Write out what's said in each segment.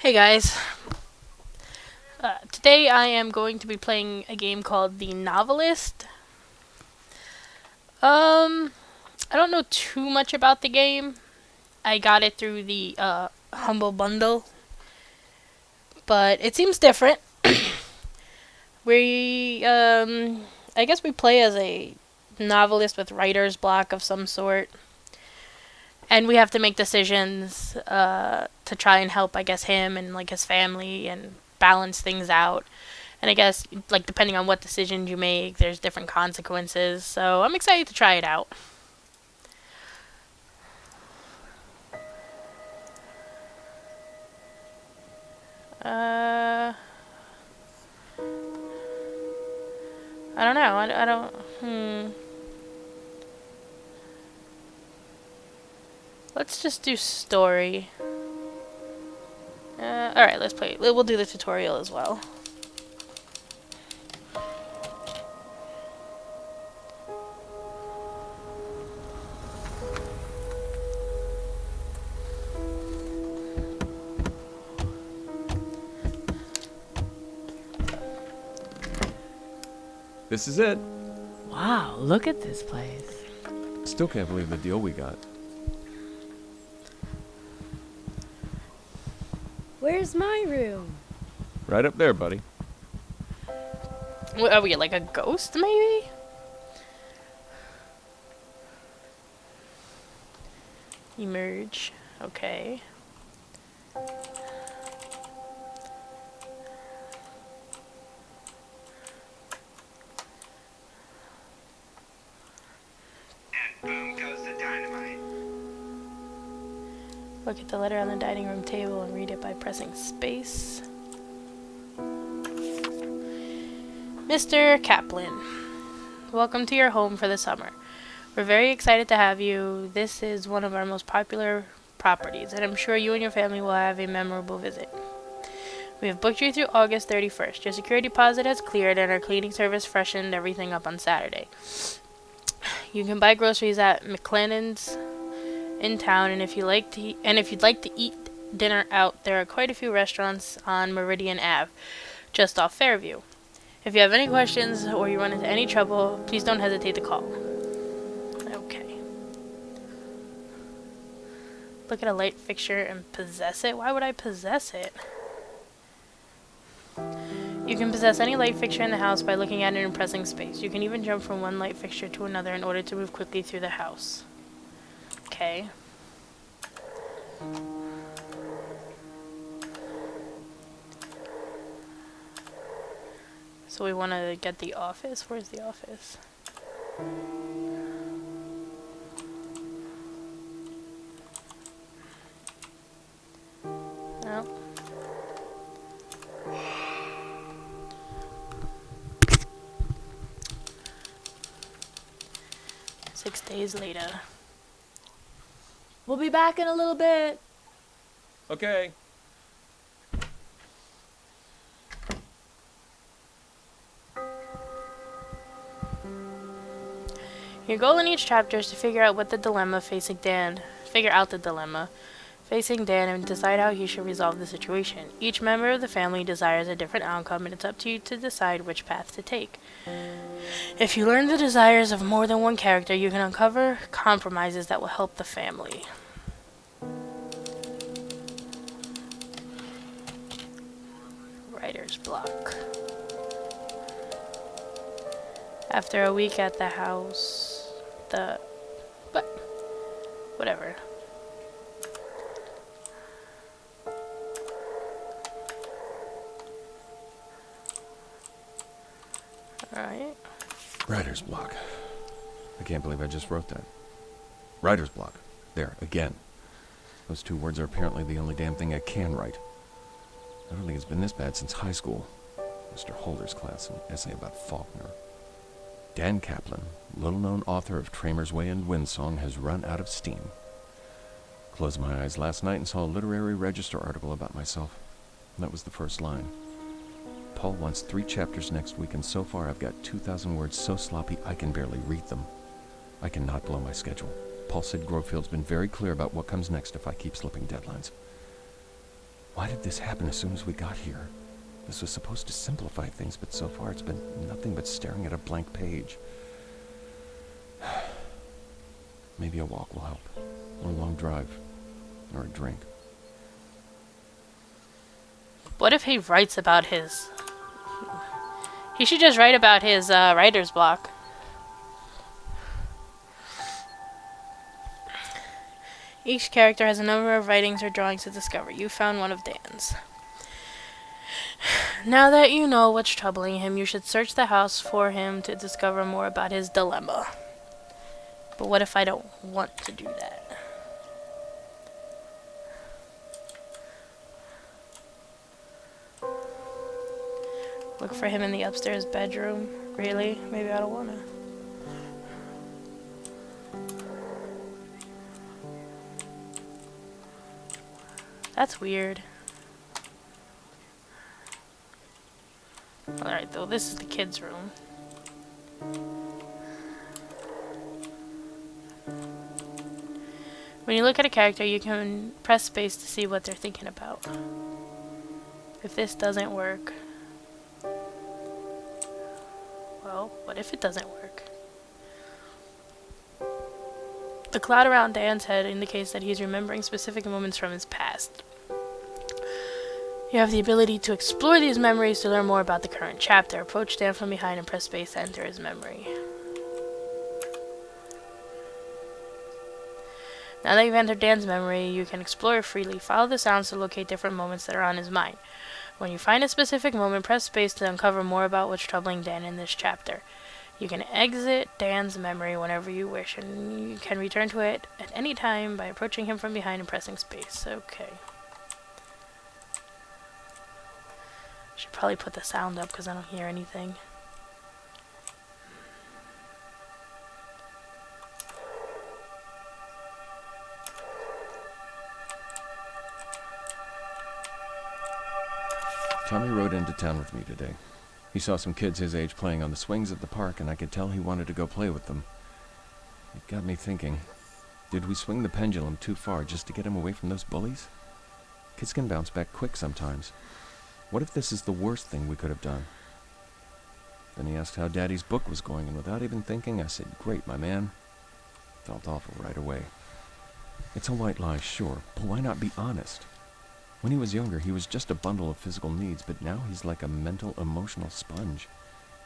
Hey guys, today I am going to be playing a game called the Novelist. Um, I don't know too much about the game. I got it through the Humble Bundle, but it seems different. I guess we play as a novelist with writer's block of some sort, and we have to make decisions to try and help, I guess, him and like his family and balance things out. And I guess, like, depending on what decisions you make, there's different consequences. So I'm excited to try it out. Uh, I don't know. I don't. Let's just do story. Alright, let's play. We'll do the tutorial as well. This is it. Wow, look at this place. Still can't believe the deal we got. Where's my room? Right up there, buddy. What, are we like a ghost, maybe? Emerge. Okay. Boom goes the dynamite. Look at the letter on the dining room table and read it by pressing space. Mr. Kaplan, welcome to your home for the summer. We're very excited to have you. This is one of our most popular properties, and I'm sure you and your family will have a memorable visit. We have booked you through August 31st. Your security deposit has cleared, and our cleaning service freshened everything up on Saturday. You can buy groceries at McLennan's in town, and if you'd like to eat dinner out, there are quite a few restaurants on Meridian Ave, just off Fairview. If you have any questions or you run into any trouble, please don't hesitate to call. Okay. Look at a light fixture and possess it? Why would I possess it? You can possess any light fixture in the house by looking at it and pressing space. You can even jump from one light fixture to another in order to move quickly through the house. Okay. So we want to get the office. Where's the office? No. 6 days later. We'll be back in a little bit. Okay. Your goal in each chapter is to figure out the dilemma facing Dan and decide how he should resolve the situation. Each member of the family desires a different outcome, and it's up to you to decide which path to take. If you learn the desires of more than one character, you can uncover compromises that will help the family. Writer's block. After a week at the house, whatever. Alright. Writer's block. I can't believe I just wrote that. Writer's block. There, again. Those two words are apparently the only damn thing I can write. I don't think it's been this bad since high school. Mr. Holder's class, an essay about Faulkner. Dan Kaplan, little-known author of Tramer's Way and Windsong, has run out of steam. Closed my eyes last night and saw a literary register article about myself. That was the first line. Paul wants 3 chapters next week, and so far I've got 2,000 words so sloppy I can barely read them. I cannot blow my schedule. Paul said Grofield's been very clear about what comes next if I keep slipping deadlines. Why did this happen as soon as we got here? This was supposed to simplify things, but so far it's been nothing but staring at a blank page. Maybe a walk will help. Or a long drive. Or a drink. What if he writes about his... He should just write about his writer's block. Each character has a number of writings or drawings to discover. You found one of Dan's. Now that you know what's troubling him, you should search the house for him to discover more about his dilemma. But what if I don't want to do that? Look for him in the upstairs bedroom. Really? Maybe I don't wanna. That's weird. Alright, though, this is the kids' room. When you look at a character, you can press space to see what they're thinking about. If this doesn't work... Well, what if it doesn't work? The cloud around Dan's head indicates that he's remembering specific moments from his past. You have the ability to explore these memories to learn more about the current chapter. Approach Dan from behind and press space to enter his memory. Now that you've entered Dan's memory, you can explore freely. Follow the sounds to locate different moments that are on his mind. When you find a specific moment, press space to uncover more about what's troubling Dan in this chapter. You can exit Dan's memory whenever you wish, and you can return to it at any time by approaching him from behind and pressing space. Okay. Should probably put the sound up because I don't hear anything. Tommy rode into town with me today. He saw some kids his age playing on the swings at the park, and I could tell he wanted to go play with them. It got me thinking, did we swing the pendulum too far just to get him away from those bullies? Kids can bounce back quick sometimes. What if this is the worst thing we could have done? Then he asked how Daddy's book was going, and without even thinking, I said, "Great, my man." Felt awful right away. It's a white lie, sure, but why not be honest? When he was younger, he was just a bundle of physical needs, but now he's like a mental, emotional sponge.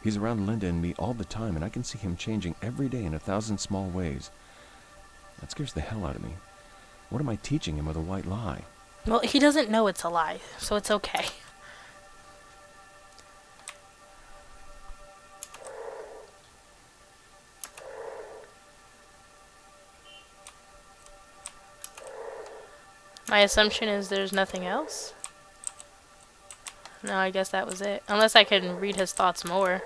He's around Linda and me all the time, and I can see him changing every day in 1,000 small ways. That scares the hell out of me. What am I teaching him with a white lie? Well, he doesn't know it's a lie, so it's okay. My assumption is there's nothing else. No, I guess that was it. Unless I can read his thoughts more.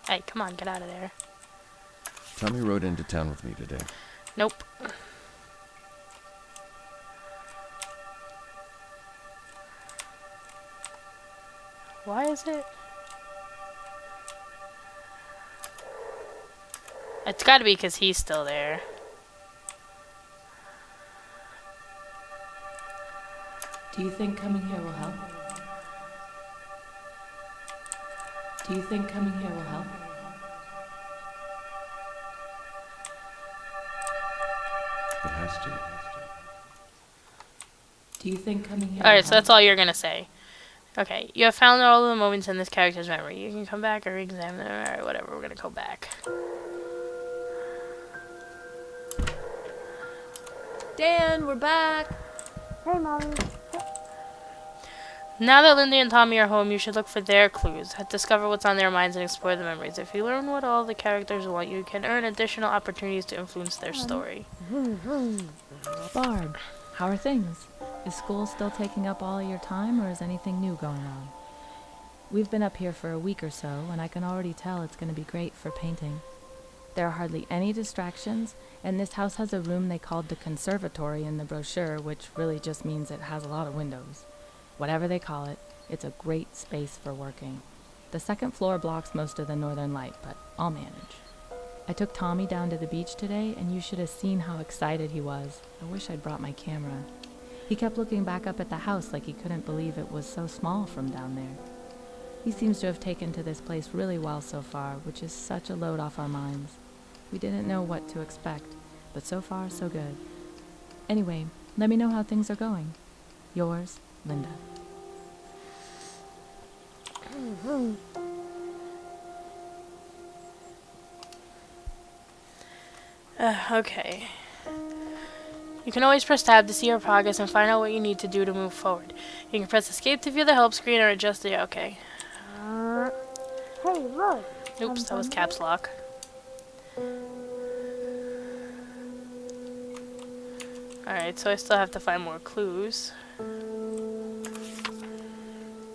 Hey, come on, get out of there. Tommy rode into town with me today. Nope. Why is it? It's gotta be because he's still there. Do you think coming here will help? Do you think coming here will help? It has to. Do you think coming here Alright, will so that's all you're gonna say. Okay, you have found all of the moments in this character's memory. You can come back or re-examine them. Alright, whatever, we're gonna go back. Dan, we're back! Hey, Mommy. Now that Lindy and Tommy are home, you should look for their clues, discover what's on their minds, and explore the memories. If you learn what all the characters want, you can earn additional opportunities to influence their story. Barb, how are things? Is school still taking up all your time, or is anything new going on? We've been up here for a week or so, and I can already tell it's going to be great for painting. There are hardly any distractions, and this house has a room they called the conservatory in the brochure, which really just means it has a lot of windows. Whatever they call it, it's a great space for working. The second floor blocks most of the northern light, but I'll manage. I took Tommy down to the beach today, and you should have seen how excited he was. I wish I'd brought my camera. He kept looking back up at the house like he couldn't believe it was so small from down there. He seems to have taken to this place really well so far, which is such a load off our minds. We didn't know what to expect, but so far, so good. Anyway, let me know how things are going. Yours, Linda. Okay. You can always press tab to see your progress and find out what you need to do to move forward. You can press escape to view the help screen or adjust the... Okay. Hey, look. Oops, that was caps lock. Alright, so I still have to find more clues.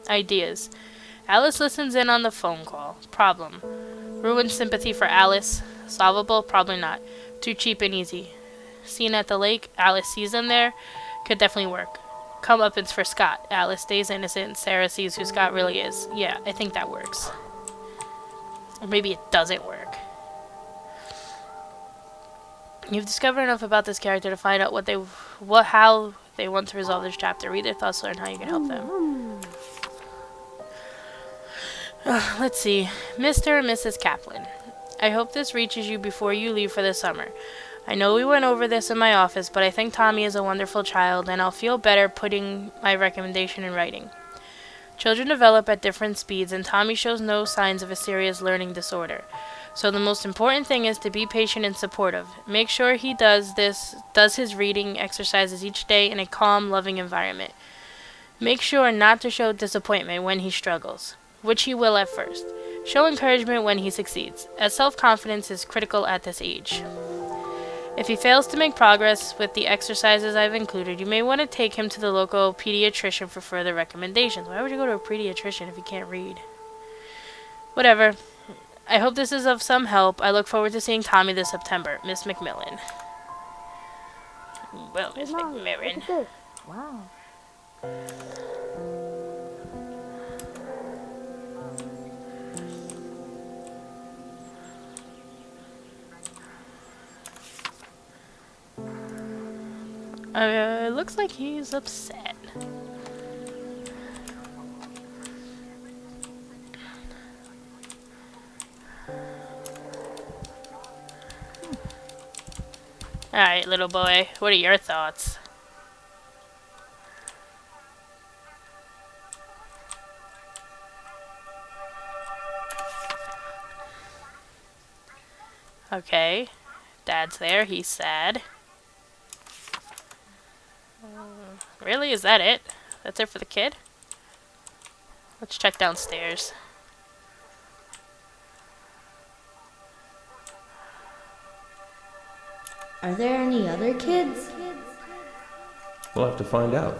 Ideas. Alice listens in on the phone call. Problem. Ruined sympathy for Alice. Solvable? Probably not. Too cheap and easy. Scene at the lake. Alice sees them there. Could definitely work. Comeuppance for Scott. Alice stays innocent and Sarah sees who Scott really is. Yeah, I think that works. Or maybe it doesn't work. You've discovered enough about this character to find out how they want to resolve this chapter. Read their thoughts, learn how you can help them. Let's see. Mr. and Mrs. Kaplan. I hope this reaches you before you leave for the summer. I know we went over this in my office, but I think Tommy is a wonderful child, and I'll feel better putting my recommendation in writing. Children develop at different speeds, and Tommy shows no signs of a serious learning disorder. So the most important thing is to be patient and supportive. Make sure he does his reading exercises each day in a calm, loving environment. Make sure not to show disappointment when he struggles, which he will at first. Show encouragement when he succeeds, as self-confidence is critical at this age. If he fails to make progress with the exercises I've included, you may want to take him to the local pediatrician for further recommendations. Why would you go to a pediatrician if you can't read? Whatever. I hope this is of some help. I look forward to seeing Tommy this September. Miss McMillan. Well, Miss McMillan. Look at this. Wow. It looks like he's upset. Alright, little boy, what are your thoughts? Okay, Dad's there, he's sad. Really? Is that it? That's it for the kid? Let's check downstairs. Are there any other kids? We'll have to find out.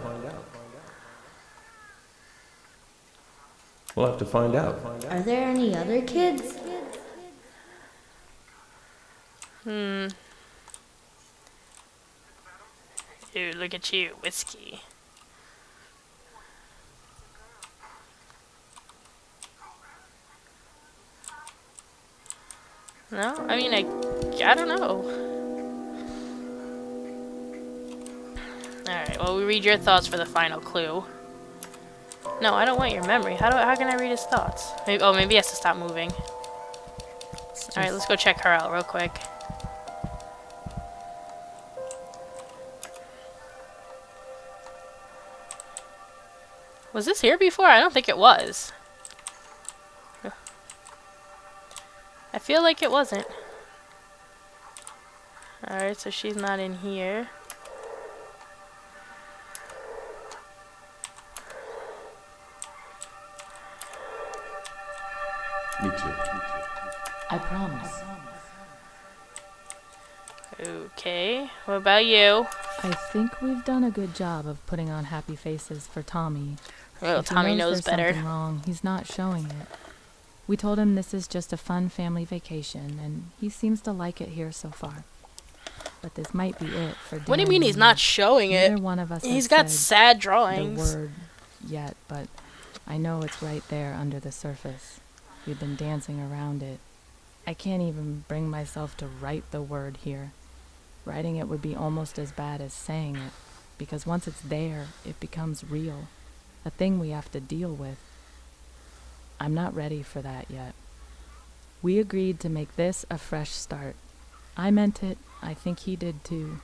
We'll have to find out. Are there any other kids? Dude, look at you, whiskey. No? I mean, I don't know. Alright, well, we read your thoughts for the final clue. No, I don't want your memory. How can I read his thoughts? Maybe he has to stop moving. Alright, let's go check her out real quick. Was this here before? I don't think it was. I feel like it wasn't. Alright, so she's not in here. Me too. I promise. Okay, what about you? I think we've done a good job of putting on happy faces for Tommy. Oh, If he Tommy knows there's better. something wrong, he's not showing it. We told him this is just a fun family vacation, and he seems to like it here so far. But this might be it for What do you mean he's not showing Neither it? one of us He's has got said sad the drawings. word yet, but I know it's right there under the surface. We've been dancing around it. I can't even bring myself to write the word here. Writing it would be almost as bad as saying it, because once it's there, it becomes real, a thing we have to deal with. I'm not ready for that yet. We agreed to make this a fresh start. I meant it, I think he did too.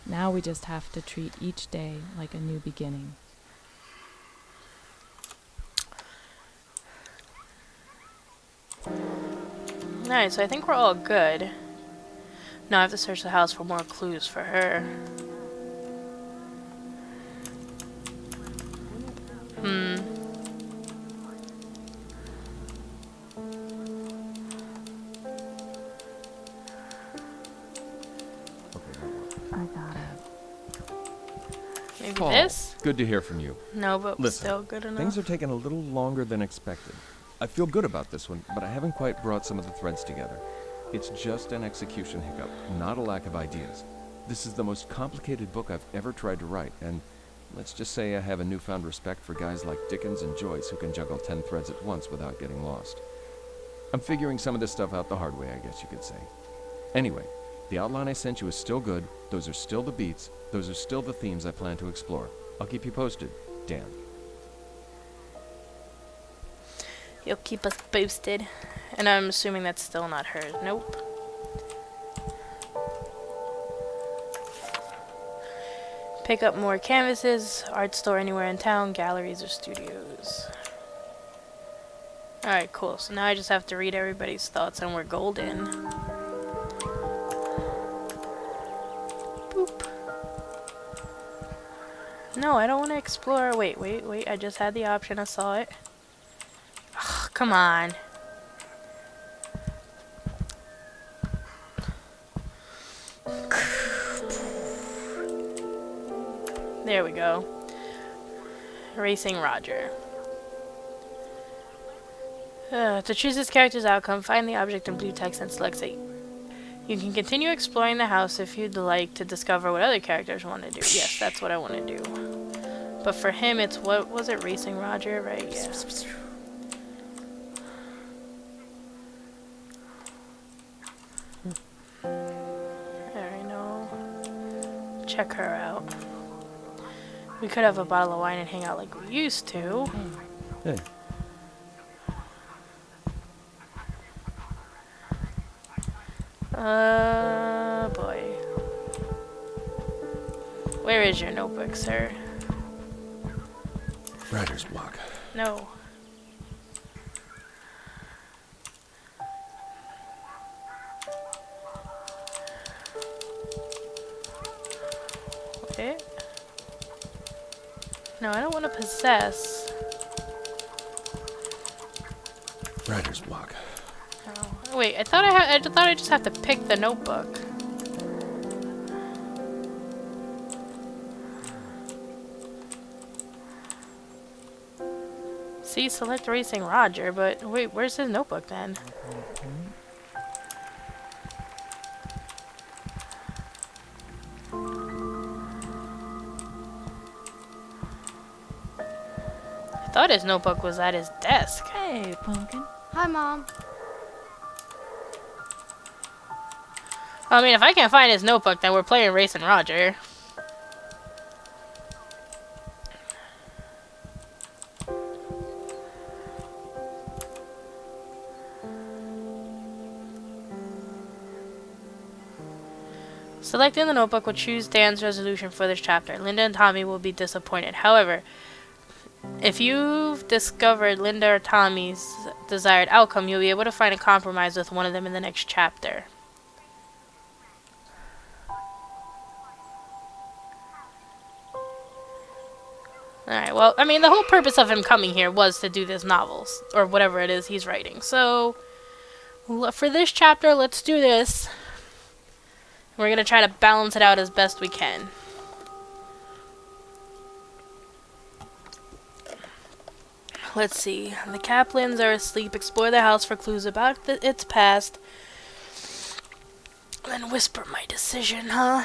Now we just have to treat each day like a new beginning. Alright, so I think we're all good. Now I have to search the house for more clues for her. I got it. Maybe Paul, this? good to hear from you. No, but Listen, still good enough. Things are taking a little longer than expected. I feel good about this one, but I haven't quite brought some of the threads together. It's just an execution hiccup, not a lack of ideas. This is the most complicated book I've ever tried to write, and let's just say I have a newfound respect for guys like Dickens and Joyce who can juggle 10 threads at once without getting lost. I'm figuring some of this stuff out the hard way, I guess you could say. Anyway, the outline I sent you is still good, those are still the beats, those are still the themes I plan to explore. I'll keep you posted, Dan. You'll keep us boosted. And I'm assuming that's still not hers. Nope. Pick up more canvases, art store anywhere in town, galleries or studios. Alright, cool. So now I just have to read everybody's thoughts and we're golden. Boop. No, I don't want to explore. Wait. I just had the option. I saw it. Ugh, come on. There we go. Racing Roger. To choose this character's outcome, find the object in blue text and select it. You can continue exploring the house if you'd like to discover what other characters want to do. Yes, that's what I want to do. But for him, it's what was it? Racing Roger, right? Yeah. Alright, no. Check her out. We could have a bottle of wine and hang out like we used to. Hey. Boy. Where is your notebook, sir? Writer's block. No. Wait. No, I don't want to possess. Writer's block. Oh. Wait, I thought I thought I just have to pick the notebook. See, select Racing Roger, but wait, where's his notebook then? I thought his notebook was at his desk. Hey, Pumpkin. Hi, Mom. I mean, if I can't find his notebook, then we're playing Racing Roger. Selecting the notebook will choose Dan's resolution for this chapter. Linda and Tommy will be disappointed. However, if you've discovered Linda or Tommy's desired outcome, you'll be able to find a compromise with one of them in the next chapter. Alright, well, I mean, the whole purpose of him coming here was to do this novel, or whatever it is he's writing. So, for this chapter, let's do this. We're going to try to balance it out as best we can. Let's see. The Kaplans are asleep. Explore the house for clues about its past. Then whisper my decision, huh?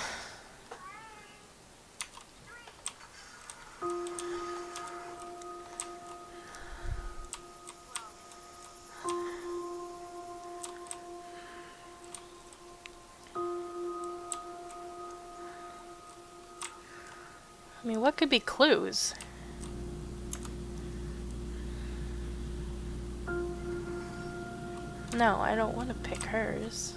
I mean, what could be clues? No, I don't want to pick hers.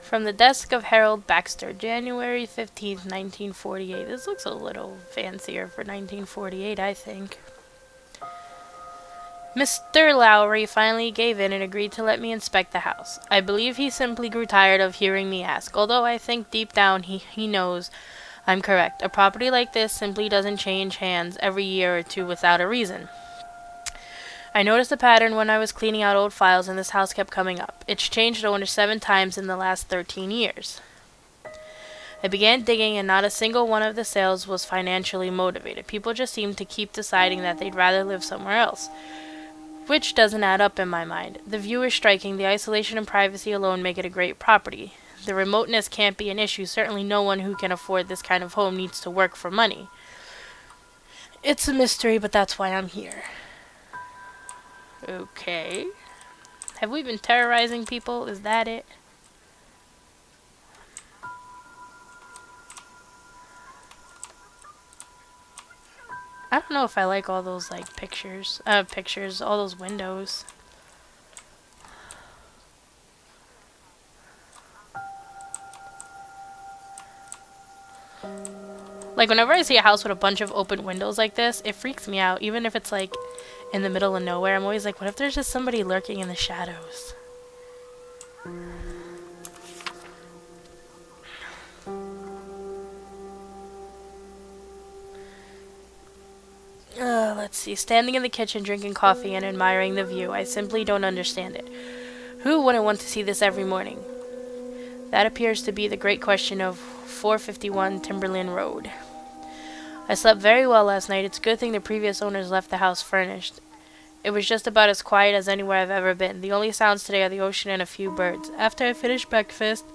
From the desk of Harold Baxter, January 15th, 1948. This looks a little fancier for 1948, I think. Mr. Lowry finally gave in and agreed to let me inspect the house. I believe he simply grew tired of hearing me ask, although I think deep down he knows I'm correct. A property like this simply doesn't change hands every year or two without a reason. I noticed a pattern when I was cleaning out old files and this house kept coming up. It's changed owners 7 times in the last 13 years. I began digging and not a single one of the sales was financially motivated. People just seemed to keep deciding that they'd rather live somewhere else, which doesn't add up in my mind. The view is striking. The isolation and privacy alone make it a great property. The remoteness can't be an issue. Certainly no one who can afford this kind of home needs to work for money. It's a mystery, but that's why I'm here. Okay. Have we been terrorizing people? Is that it? I don't know if I like all those, like, pictures, all those windows. Like, whenever I see a house with a bunch of open windows like this, it freaks me out. Even if it's, like, in the middle of nowhere, I'm always like, what if there's just somebody lurking in the shadows? Let's see. Standing in the kitchen, drinking coffee and admiring the view. I simply don't understand it. Who wouldn't want to see this every morning? That appears to be the great question of 451 Timberland Road. I slept very well last night. It's a good thing the previous owners left the house furnished. It was just about as quiet as anywhere I've ever been. The only sounds today are the ocean and a few birds. After I finish breakfast,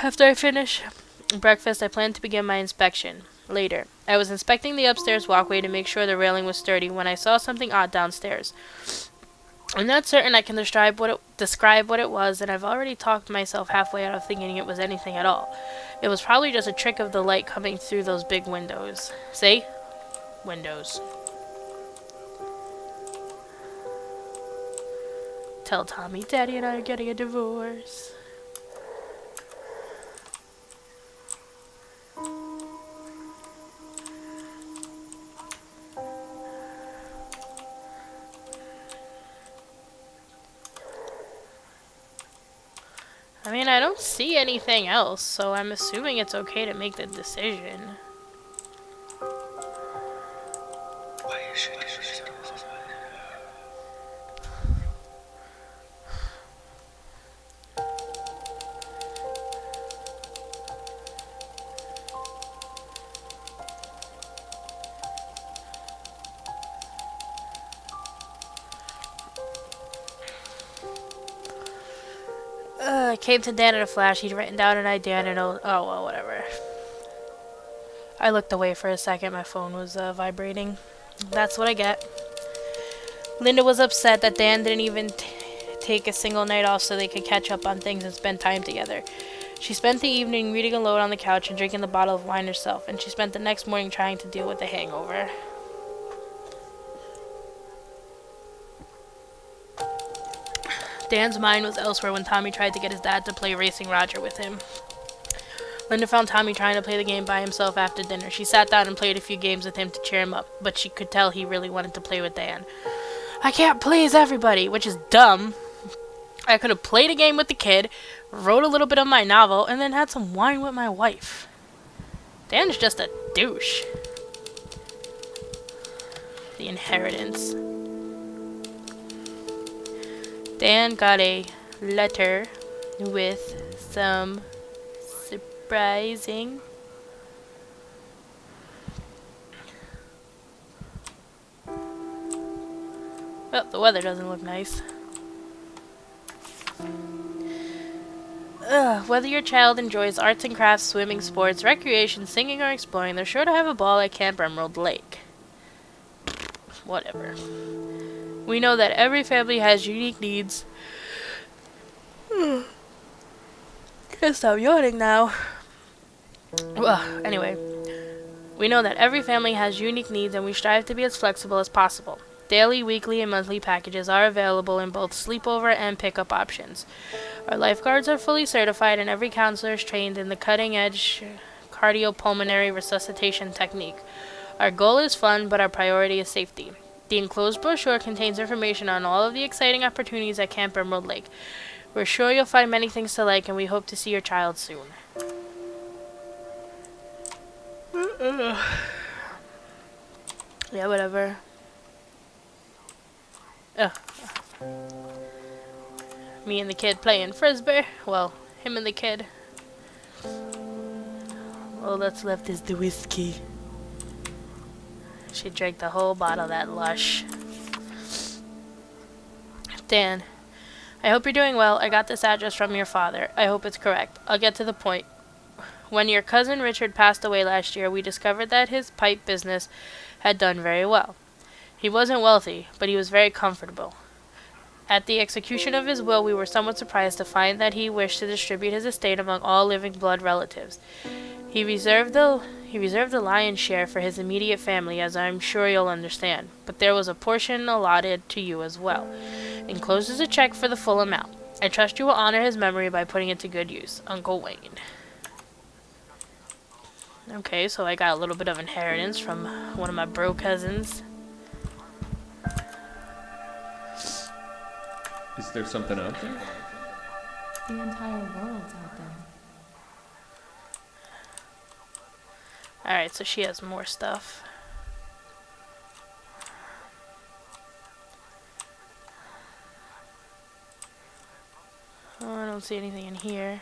After I finish breakfast, I plan to begin my inspection. Later, I was inspecting the upstairs walkway to make sure the railing was sturdy when I saw something odd downstairs. I'm not certain I can describe what it was, and I've already talked myself halfway out of thinking it was anything at all. It was probably just a trick of the light coming through those big windows. See? Windows. Tell Tommy Daddy and I are getting a divorce. I mean, I don't see anything else, so I'm assuming it's okay to make the decision. I came to Dan in a flash. He'd written down an idea and oh well, whatever. I looked away for a second. My phone was vibrating. That's what I get. Linda was upset that Dan didn't even take a single night off so they could catch up on things and spend time together. She spent the evening reading alone on the couch and drinking the bottle of wine herself, and she spent the next morning trying to deal with the hangover. Dan's mind was elsewhere when Tommy tried to get his dad to play Racing Roger with him. Linda found Tommy trying to play the game by himself after dinner. She sat down and played a few games with him to cheer him up, but she could tell he really wanted to play with Dan. I can't please everybody, which is dumb. I could have played a game with the kid, wrote a little bit of my novel, and then had some wine with my wife. Dan's just a douche. The inheritance. Dan got a letter with some surprising well, the weather doesn't look nice. Whether your child enjoys arts and crafts, swimming, sports, recreation, singing, or exploring, they're sure to have a ball at Camp Emerald Lake. Whatever. We know that every family has unique needs. Just stop yawning now. Well, anyway, we know that every family has unique needs and we strive to be as flexible as possible. Daily, weekly, and monthly packages are available in both sleepover and pickup options. Our lifeguards are fully certified and every counselor is trained in the cutting-edge cardiopulmonary resuscitation technique. Our goal is fun, but our priority is safety. The enclosed brochure contains information on all of the exciting opportunities at Camp Emerald Lake. We're sure you'll find many things to like and we hope to see your child soon. Yeah, whatever. Ugh. Me and the kid playing frisbee. Well, him and the kid. All that's left is the whiskey. She drank the whole bottle of that lush. Dan, I hope you're doing well. I got this address from your father. I hope it's correct. I'll get to the point. When your cousin Richard passed away last year, we discovered that his pipe business had done very well. He wasn't wealthy, but he was very comfortable. At the execution of his will, we were somewhat surprised to find that he wished to distribute his estate among all living blood relatives. He reserved the lion's share for his immediate family, as I'm sure you'll understand, but there was a portion allotted to you as well. Enclosed is a check for the full amount. I trust you will honor his memory by putting it to good use. Uncle Wayne. Okay, so I got a little bit of inheritance from one of my bro cousins. Is there something out there? The entire world's out there. Alright, so she has more stuff. Oh, I don't see anything in here.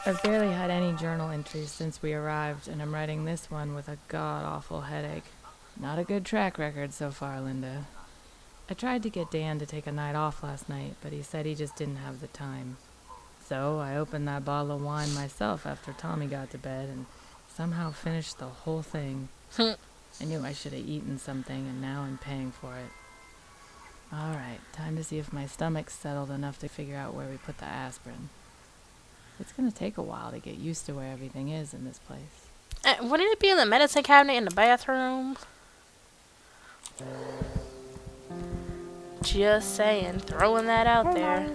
I've barely had any journal entries since we arrived, and I'm writing this one with a god-awful headache. Not a good track record so far, Linda. I tried to get Dan to take a night off last night, but he said he just didn't have the time. So I opened that bottle of wine myself after Tommy got to bed and somehow finished the whole thing. I knew I should have eaten something, and now I'm paying for it. Alright, time to see if my stomach's settled enough to figure out where we put the aspirin. It's gonna take a while to get used to where everything is in this place. Wouldn't it be in the medicine cabinet in the bathroom? Just saying, throwing that out there.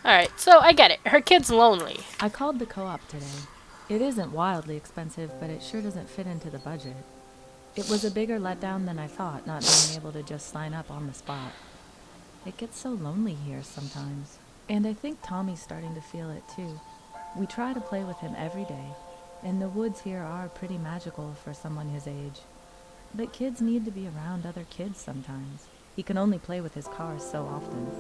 Alright, so I get it. Her kid's lonely. I called the co-op today. It isn't wildly expensive, but it sure doesn't fit into the budget. It was a bigger letdown than I thought, not being able to just sign up on the spot. It gets so lonely here sometimes. And I think Tommy's starting to feel it too. We try to play with him every day, and the woods here are pretty magical for someone his age. But kids need to be around other kids sometimes. He can only play with his cars so often.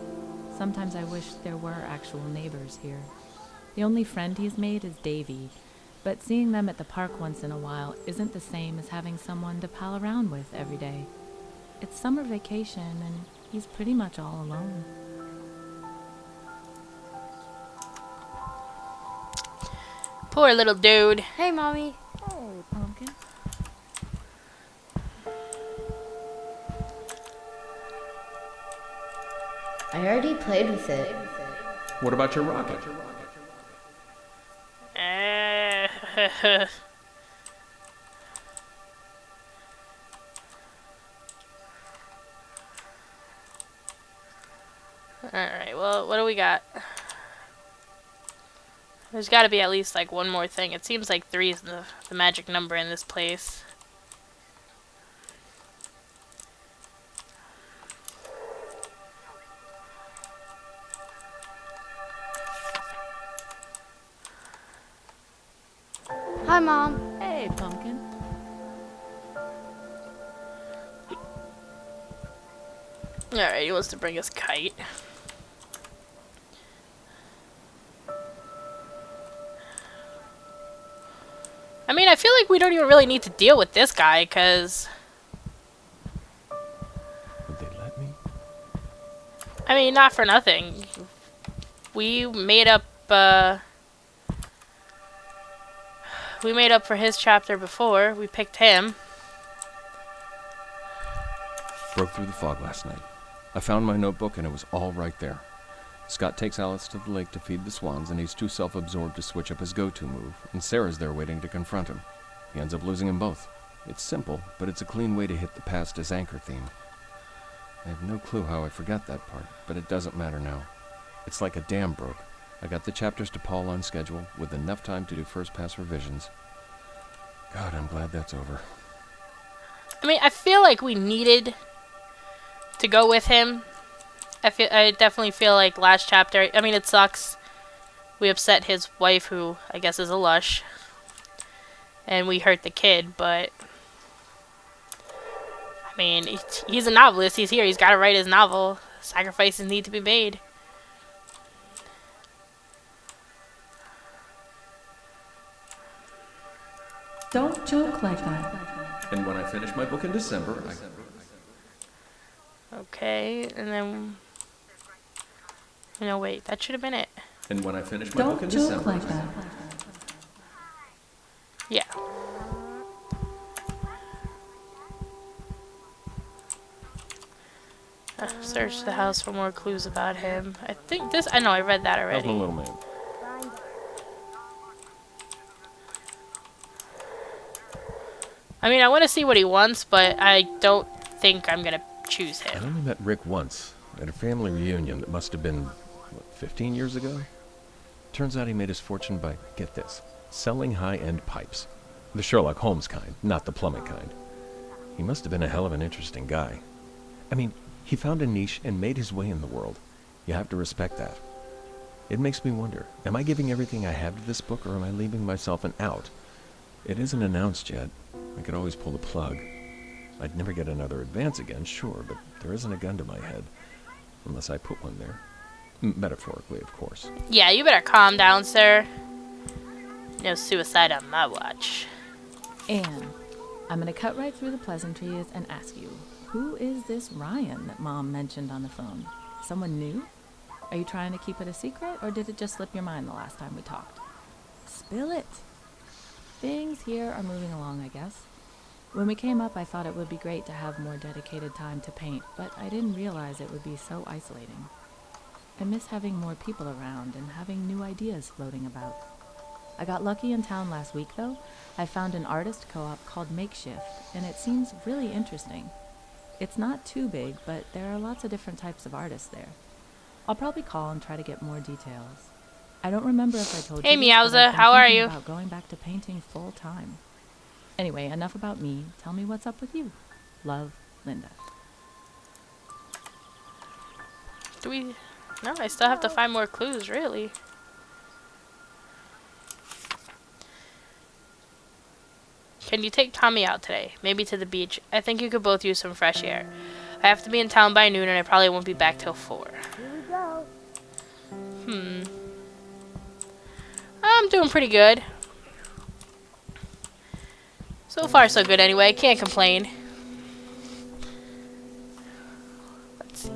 Sometimes I wish there were actual neighbors here. The only friend he's made is Davy, but seeing them at the park once in a while isn't the same as having someone to pal around with every day. It's summer vacation, and he's pretty much all alone. Poor little dude. Hey, Mommy. Hey, Pumpkin. I already played with it. What about your rocket? Alright, well, what do we got? There's got to be at least, like, one more thing. It seems like 3 is the magic number in this place. Hi, Mom. Hey, Pumpkin. Alright, he wants to bring his kite. I mean, I feel like we don't even really need to deal with this guy, because... Would they let me? I mean, not for nothing. We made up we made up for his chapter before. We picked him. Broke through the fog last night. I found my notebook and it was all right there. Scott takes Alice to the lake to feed the swans, and he's too self-absorbed to switch up his go-to move, and Sarah's there waiting to confront him. He ends up losing them both. It's simple, but it's a clean way to hit the past as anchor theme. I have no clue how I forgot that part, but it doesn't matter now. It's like a dam broke. I got the chapters to Paul on schedule, with enough time to do first-pass revisions. God, I'm glad that's over. I mean, I feel like we needed to go with him. I definitely feel like last chapter, I mean, it sucks. We upset his wife, who I guess is a lush. And we hurt the kid, but I mean, he's a novelist. He's here. He's got to write his novel. Sacrifices need to be made. Don't joke like that. And when I finish my book in December, Okay, and then... No, wait. That should have been it. And when I finish my book in Don't joke December... like that. Yeah. Search the house for more clues about him. I think this... I know, I read that How's already. my little man? I mean, I want to see what he wants, but I don't think I'm going to choose I him. only met Rick once, at a family reunion that must have been, what, 15 years ago? Turns out he made his fortune by, get this, selling high-end pipes. The Sherlock Holmes kind, not the plumbing kind. He must have been a hell of an interesting guy. I mean, he found a niche and made his way in the world. You have to respect that. It makes me wonder, am I giving everything I have to this book, or am I leaving myself an out? It isn't announced yet. I could always pull the plug. I'd never get another advance again, sure, but there isn't a gun to my head. Unless I put one there. Metaphorically, of course. Yeah, you better calm down, sir. No suicide on my watch. Anne, I'm going to cut right through the pleasantries and ask you, who is this Ryan that Mom mentioned on the phone? Someone new? Are you trying to keep it a secret, or did it just slip your mind the last time we talked? Spill it. Things here are moving along, I guess. When we came up, I thought it would be great to have more dedicated time to paint, but I didn't realize it would be so isolating. I miss having more people around and having new ideas floating about. I got lucky in town last week, though. I found an artist co-op called Makeshift, and it seems really interesting. It's not too big, but there are lots of different types of artists there. I'll probably call and try to get more details. I don't remember if I told Hey, you this, but Meowza, I've been how are thinking you? about going back to painting full time. Anyway, enough about me. Tell me what's up with you. Love, Linda. Do we... No, I still have to find more clues, really. Can you take Tommy out today? Maybe to the beach. I think you could both use some fresh air. I have to be in town by noon, and I probably won't be back till 4. Here we go. I'm doing pretty good. So far, so good anyway. Can't complain. Let's see.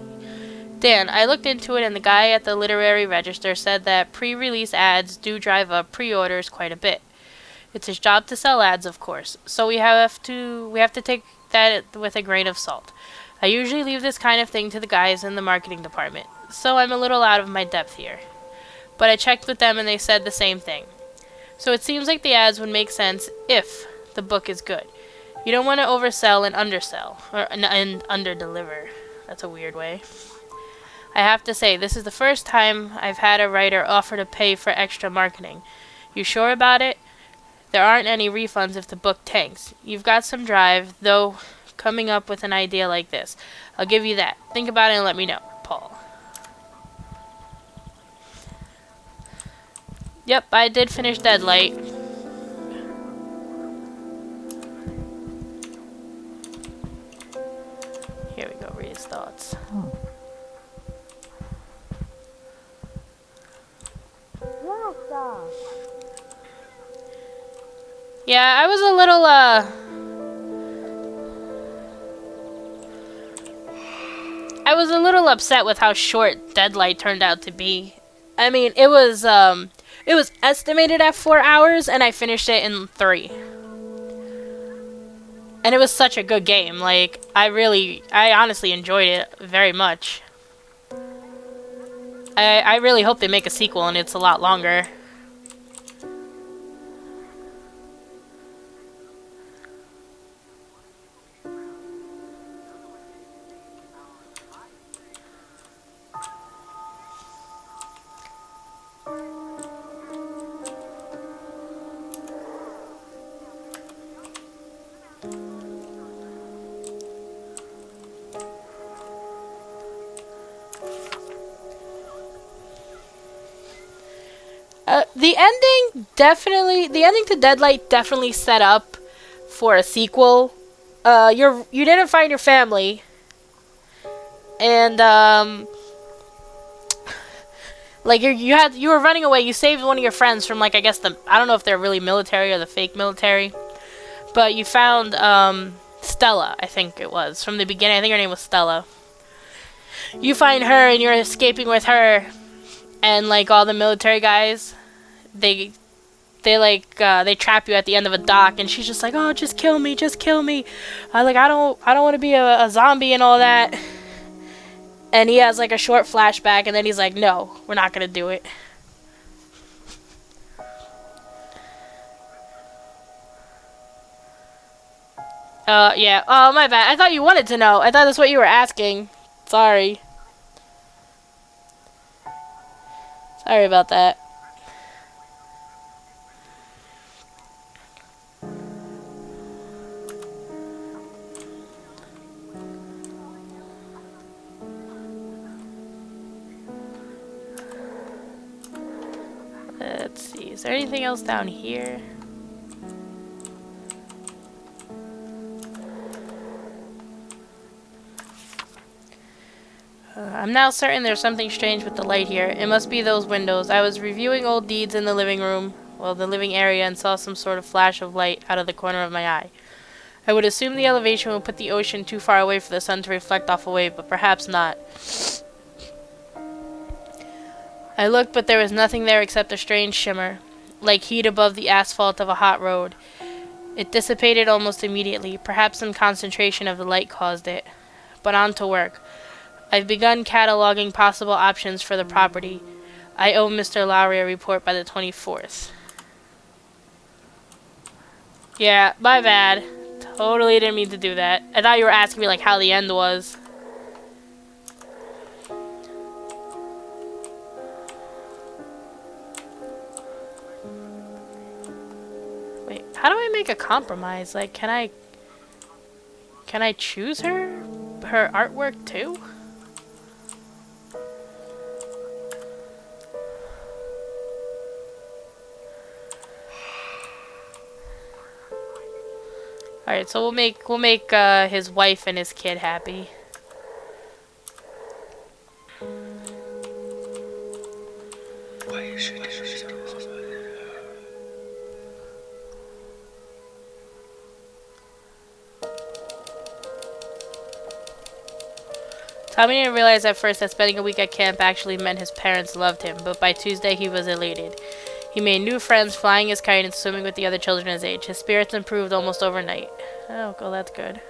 Dan, I looked into it, and the guy at the Literary Register said that pre-release ads do drive up pre-orders quite a bit. It's his job to sell ads, of course, so we have to take that with a grain of salt. I usually leave this kind of thing to the guys in the marketing department, so I'm a little out of my depth here. But I checked with them and they said the same thing. So it seems like the ads would make sense if the book is good. You don't want to oversell and undersell, and underdeliver. That's a weird way. I have to say, this is the first time I've had a writer offer to pay for extra marketing. You sure about it? There aren't any refunds if the book tanks. You've got some drive, though, coming up with an idea like this. I'll give you that. Think about it and let me know. Paul. Yep, I did finish Deadlight. Here we go, read his thoughts. Blast off. Yeah, I was a little, I was a little upset with how short Deadlight turned out to be. I mean, it was It was estimated at 4 hours, and I finished it in 3. And it was such a good game. Like, I honestly enjoyed it very much. I really hope they make a sequel and it's a lot longer. The ending to Deadlight definitely set up for a sequel. You didn't find your family, and like you were running away. You saved one of your friends from, like, I guess I don't know if they're really military or the fake military, but you found Stella, I think it was from the beginning. I think her name was Stella. You find her and you're escaping with her, and like all the military guys, they trap you at the end of a dock, and she's just like, "Oh, just kill me, just kill me." I don't want to be a zombie and all that. And he has like a short flashback, and then he's like, "No, we're not gonna do it." Yeah. Oh, my bad. I thought you wanted to know. I thought that's what you were asking. Sorry. Sorry about that. Let's see. Is there anything else down here? I'm now certain there's something strange with the light here. It must be those windows. I was reviewing old deeds in the living room, the living area, and saw some sort of flash of light out of the corner of my eye. I would assume the elevation would put the ocean too far away for the sun to reflect off a wave, but perhaps not. I looked, but there was nothing there except a strange shimmer, like heat above the asphalt of a hot road. It dissipated almost immediately. Perhaps some concentration of the light caused it. But on to work. I've begun cataloging possible options for the property. I owe Mr. Lowry a report by the 24th. Yeah, my bad. Totally didn't mean to do that. I thought you were asking me like how the end was. Wait, how do I make a compromise? Like, can I choose her artwork too? Alright, so we'll make his wife and his kid happy. Tommy didn't realize at first that spending a week at camp actually meant his parents loved him, but by Tuesday he was elated. He made new friends, flying his kite and swimming with the other children his age. His spirits improved almost overnight. Oh, well, that's good.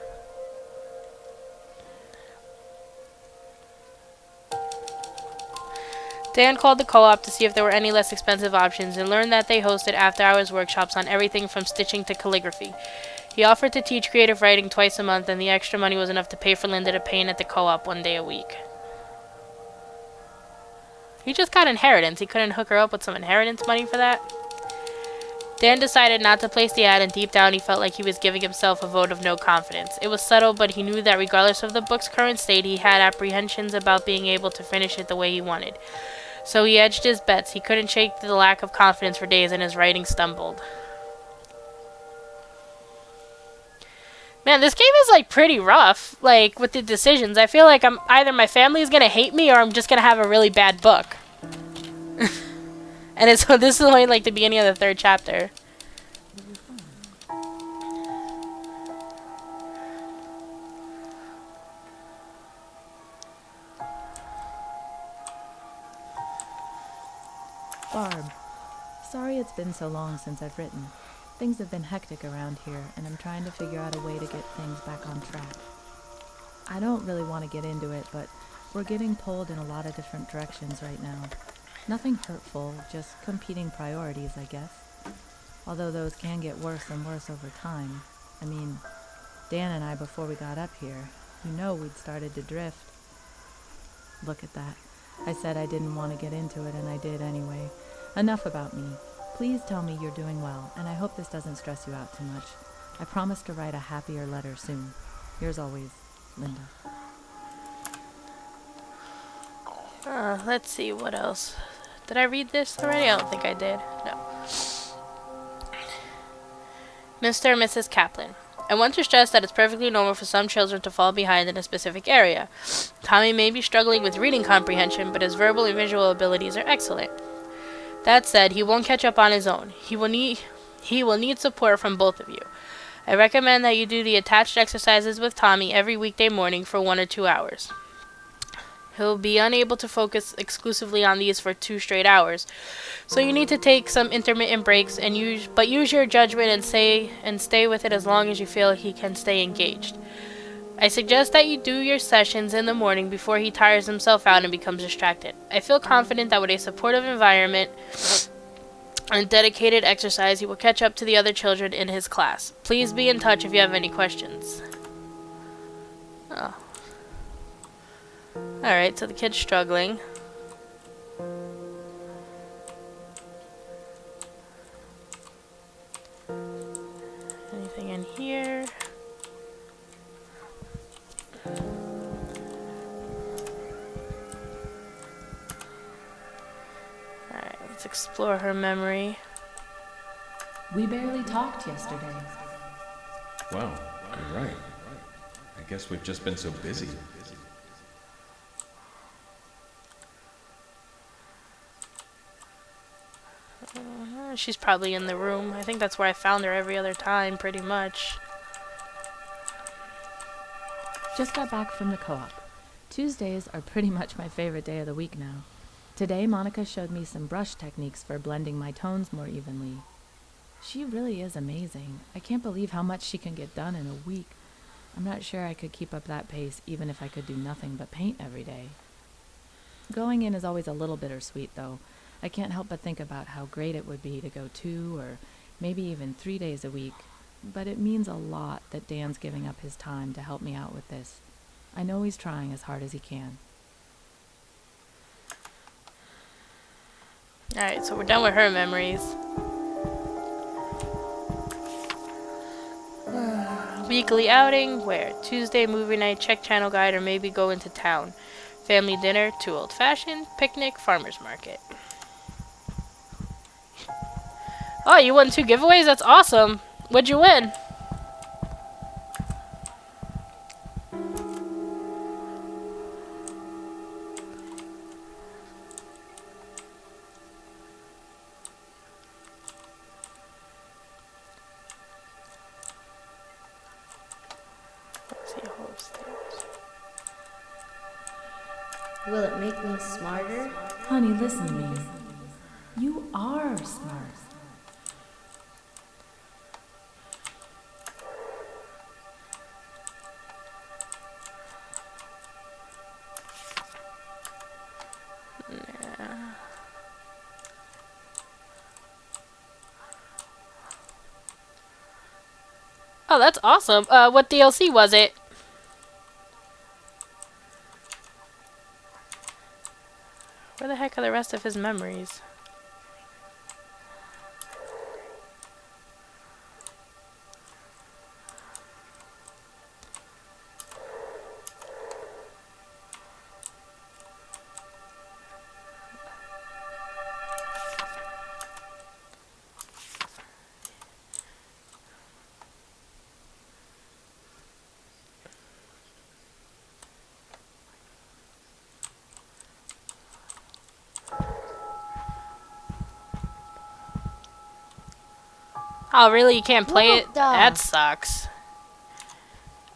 Dan called the co-op to see if there were any less expensive options and learned that they hosted after-hours workshops on everything from stitching to calligraphy. He offered to teach creative writing twice a month, and the extra money was enough to pay for Linda to paint at the co-op 1 day a week. He just got inheritance. He couldn't hook her up with some inheritance money for that? Dan decided not to place the ad, and deep down he felt like he was giving himself a vote of no confidence. It was subtle, but he knew that regardless of the book's current state, he had apprehensions about being able to finish it the way he wanted. So he edged his bets. He couldn't shake the lack of confidence for days, and his writing stumbled. Man, this game is like pretty rough, like with the decisions. I feel like either my family is gonna hate me or I'm just gonna have a really bad book. And this is only like the beginning of the 3rd chapter. Barb, Sorry it's been so long since I've written. Things have been hectic around here, and I'm trying to figure out a way to get things back on track. I don't really want to get into it, but we're getting pulled in a lot of different directions right now. Nothing hurtful, just competing priorities, I guess. Although those can get worse and worse over time. I mean, Dan and I, before we got up here, we'd started to drift. Look at that. I said I didn't want to get into it, and I did anyway. Enough about me. Please tell me you're doing well, and I hope this doesn't stress you out too much. I promise to write a happier letter soon. Yours always, Linda. Let's see, what else? Did I read this already? I don't think I did. No. Mr. and Mrs. Kaplan. I want to stress that it's perfectly normal for some children to fall behind in a specific area. Tommy may be struggling with reading comprehension, but his verbal and visual abilities are excellent. That said, he won't catch up on his own. He will need support from both of you. I recommend that you do the attached exercises with Tommy every weekday morning for 1 or 2 hours. He'll be unable to focus exclusively on these for 2 straight hours, so you need to take some intermittent breaks and use your judgment and stay with it as long as you feel he can stay engaged. I suggest that you do your sessions in the morning before he tires himself out and becomes distracted. I feel confident that with a supportive environment and dedicated exercise, he will catch up to the other children in his class. Please be in touch if you have any questions. Oh. Alright, so the kid's struggling. Anything in here? Alright, let's explore her memory. We barely talked yesterday. Wow, you're right. I guess we've just been so busy. She's probably in the room. I think that's where I found her every other time, pretty much. Just got back from the co-op. Tuesdays are pretty much my favorite day of the week now. Today, Monica showed me some brush techniques for blending my tones more evenly. She really is amazing. I can't believe how much she can get done in a week. I'm not sure I could keep up that pace even if I could do nothing but paint every day. Going in is always a little bittersweet, though. I can't help but think about how great it would be to go 2 or maybe even 3 days a week, but it means a lot that Dan's giving up his time to help me out with this. I know he's trying as hard as he can. Alright, so we're done with her memories. Weekly outing, where? Tuesday movie night, check channel guide, or maybe go into town. Family dinner, 2 old-fashioned, picnic, farmer's market. Oh, you won 2 giveaways? That's awesome. What'd you win? Let's see, hold stairs. Will it make me smarter? Honey, listen to me. You are smart. Oh, that's awesome. What DLC was it? Where the heck are the rest of his memories? Oh, really? You can't play it? That sucks.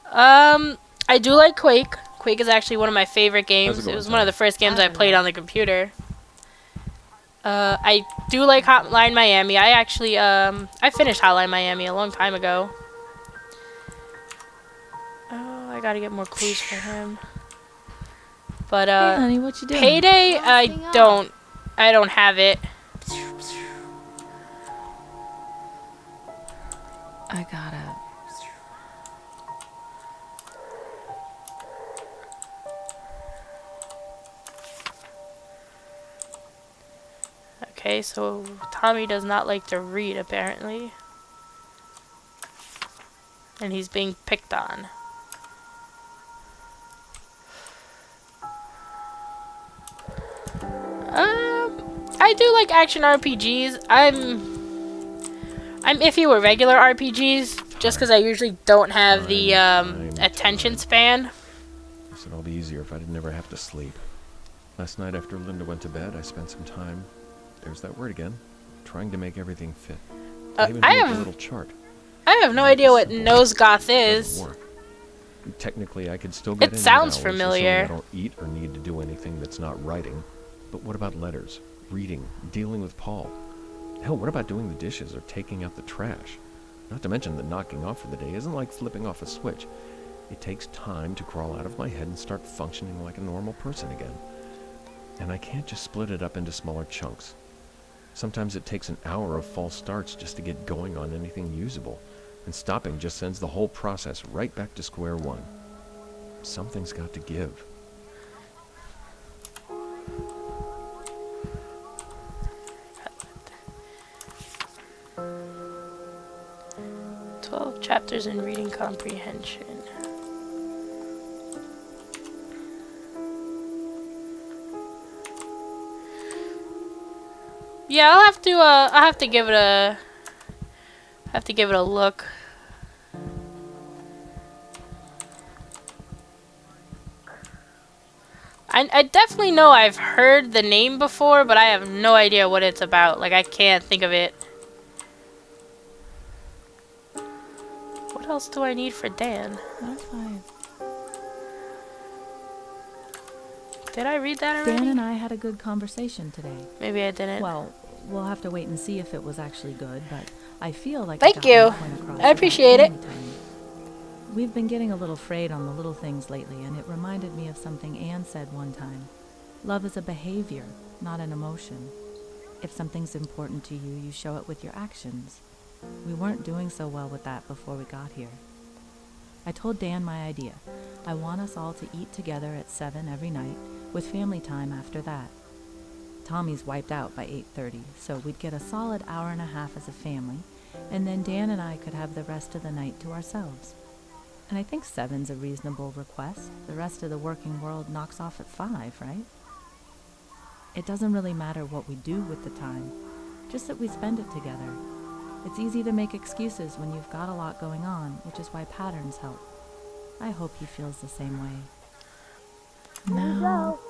I do like Quake. Quake is actually one of my favorite games. It was one of the first games I played on the computer. I do like Hotline Miami. I actually, I finished Hotline Miami a long time ago. Oh, I gotta get more clues for him. But, Hey, honey, what you doing? Payday, I don't have it. I gotta. Okay, so Tommy does not like to read, apparently. And he's being picked on. I do like action RPGs. I'm iffy with regular RPGs, just because I usually don't have the attention span. I said it'll be easier if I didn't ever have to sleep. Last night after Linda went to bed, I spent some time, there's that word again, trying to make everything fit. I even made a little chart. I have no idea what Nosegoth is. Work. Technically, I could still get It in sounds with hours, familiar. assuming I don't eat or need to do anything that's not writing. But what about letters, reading, dealing with Paul? Hell, what about doing the dishes or taking out the trash? Not to mention that knocking off for the day isn't like flipping off a switch. It takes time to crawl out of my head and start functioning like a normal person again. And I can't just split it up into smaller chunks. Sometimes it takes an hour of false starts just to get going on anything usable, and stopping just sends the whole process right back to square one. Something's got to give. Chapters in reading comprehension. Yeah, I'll have to give it a look. I definitely know I've heard the name before, but I have no idea what it's about. Like, I can't think of it. What else do I need for Dan? What if I... Did I read that already? Dan and I had a good conversation today. Maybe I didn't. Well, we'll have to wait and see if it was actually good, but I feel like Thank you. I appreciate it. We've been getting a little frayed on the little things lately, and it reminded me of something Anne said one time. Love is a behavior, not an emotion. If something's important to you, you show it with your actions. We weren't doing so well with that before we got here. I told Dan my idea. I want us all to eat together at 7 every night, with family time after that. Tommy's wiped out by 8:30, so we'd get a solid hour and a half as a family, and then Dan and I could have the rest of the night to ourselves. And I think 7's a reasonable request. The rest of the working world knocks off at 5, right? It doesn't really matter what we do with the time, just that we spend it together. It's easy to make excuses when you've got a lot going on, which is why patterns help. I hope he feels the same way. Now...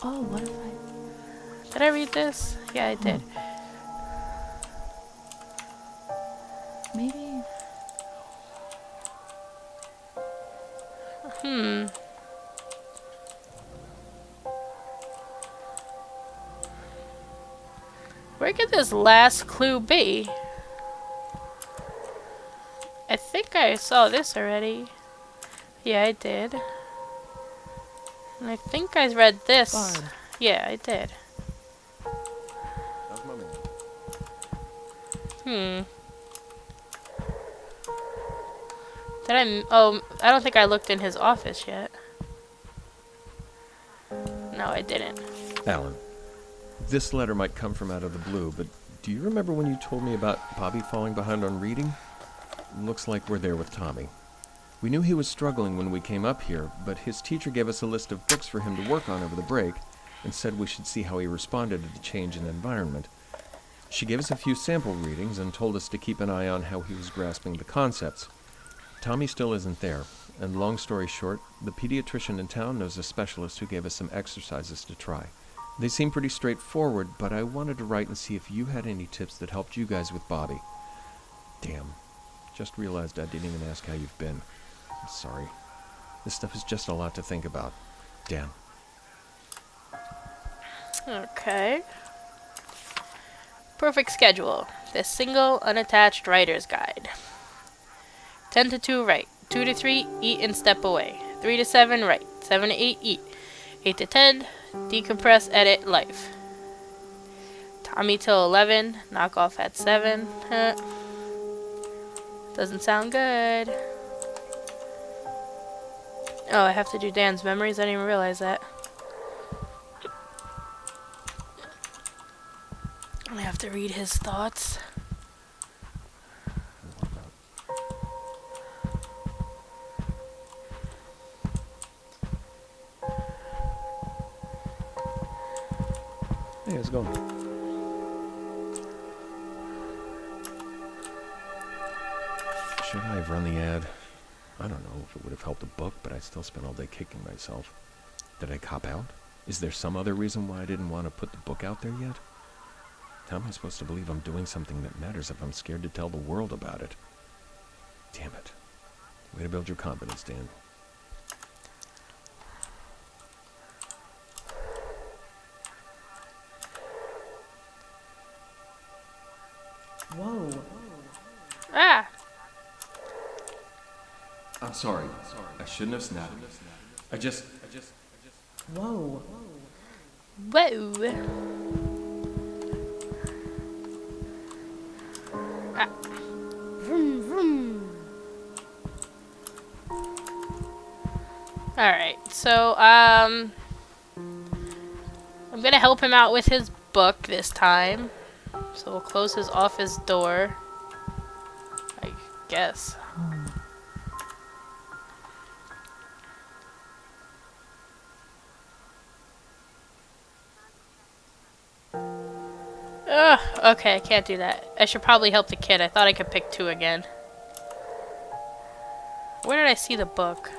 Oh, what if I... Did I read this? Yeah, I did. Maybe... Where could this last clue be? I think I saw this already. Yeah, I did. And I think I read this. Bard. Yeah, I did. Did I... Oh, I don't think I looked in his office yet. No, I didn't. Alan, this letter might come from out of the blue, but do you remember when you told me about Bobby falling behind on reading? Looks like we're there with Tommy. We knew he was struggling when we came up here, but his teacher gave us a list of books for him to work on over the break and said we should see how he responded to the change in environment. She gave us a few sample readings and told us to keep an eye on how he was grasping the concepts. Tommy still isn't there, and long story short, the pediatrician in town knows a specialist who gave us some exercises to try. They seem pretty straightforward, but I wanted to write and see if you had any tips that helped you guys with Bobby. Damn. Just realized I didn't even ask how you've been. I'm sorry. This stuff is just a lot to think about. Dan. Okay. Perfect schedule. This single, unattached writer's guide. 10 to 2, write. 2 to 3, eat and step away. 3 to 7, write. 7 to 8, eat. 8 to 10, decompress, edit, life. Tommy till 11, knock off at 7. Doesn't sound good. Oh, I have to do Dan's memories? I didn't even realize that. I have to read his thoughts. Hey, how's it going? Should I have run the ad? I don't know if it would have helped a book, but I still spent all day kicking myself. Did I cop out? Is there some other reason why I didn't want to put the book out there yet? How am I supposed to believe I'm doing something that matters if I'm scared to tell the world about it? Damn it. Way to build your confidence, Dan. Whoa. Ah! I'm sorry. I shouldn't have snapped. I just... Whoa. Whoa! Ah. Vroom, vroom. Alright, so, I'm gonna help him out with his book this time. So we'll close his office door. I guess. Ugh, okay, I can't do that. I should probably help the kid. I thought I could pick 2 again. Where did I see the book?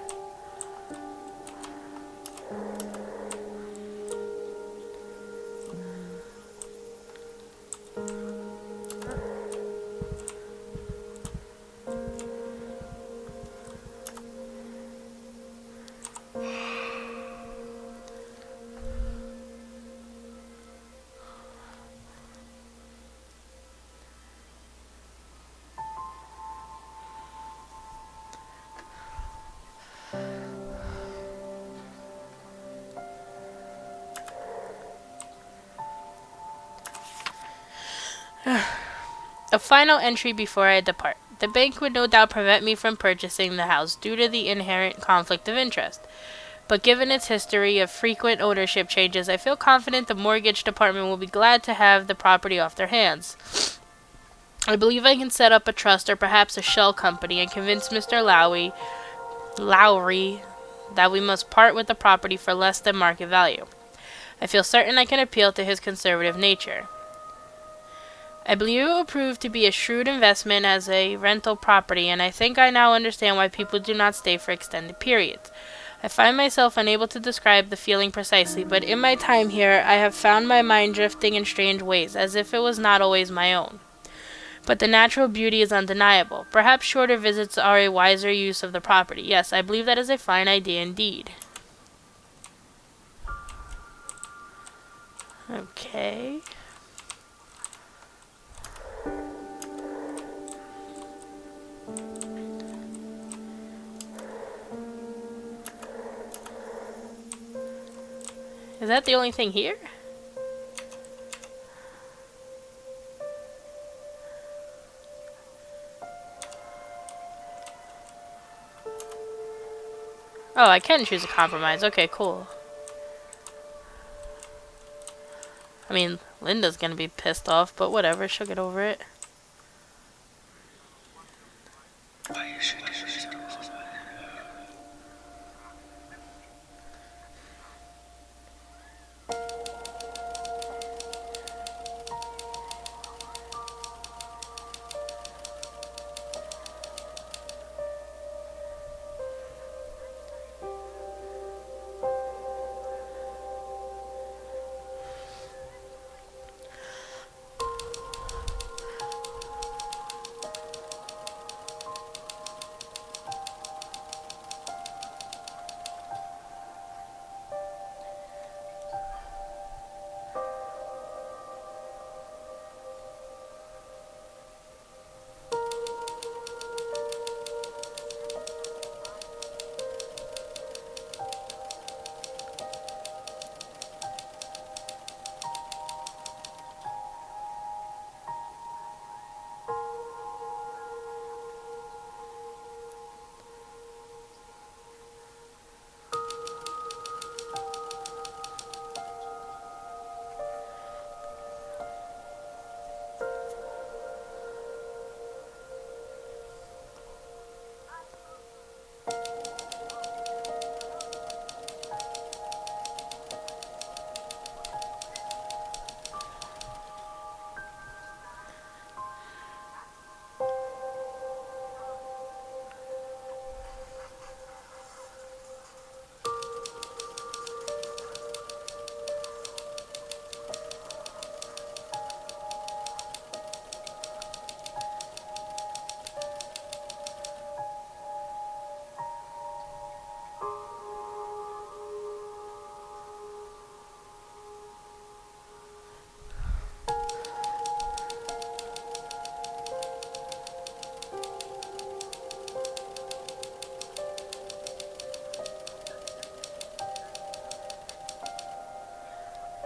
A final entry before I depart. The bank would no doubt prevent me from purchasing the house due to the inherent conflict of interest. But given its history of frequent ownership changes, I feel confident the mortgage department will be glad to have the property off their hands. I believe I can set up a trust or perhaps a shell company and convince Mr. Lowry that we must part with the property for less than market value. I feel certain I can appeal to his conservative nature. I believe it will prove to be a shrewd investment as a rental property, and I think I now understand why people do not stay for extended periods. I find myself unable to describe the feeling precisely, but in my time here I have found my mind drifting in strange ways, as if it was not always my own. But the natural beauty is undeniable. Perhaps shorter visits are a wiser use of the property. Yes, I believe that is a fine idea indeed. Okay. Is that the only thing here? Oh, I can choose a compromise. Okay, cool. I mean, Linda's gonna be pissed off, but whatever, she'll get over it.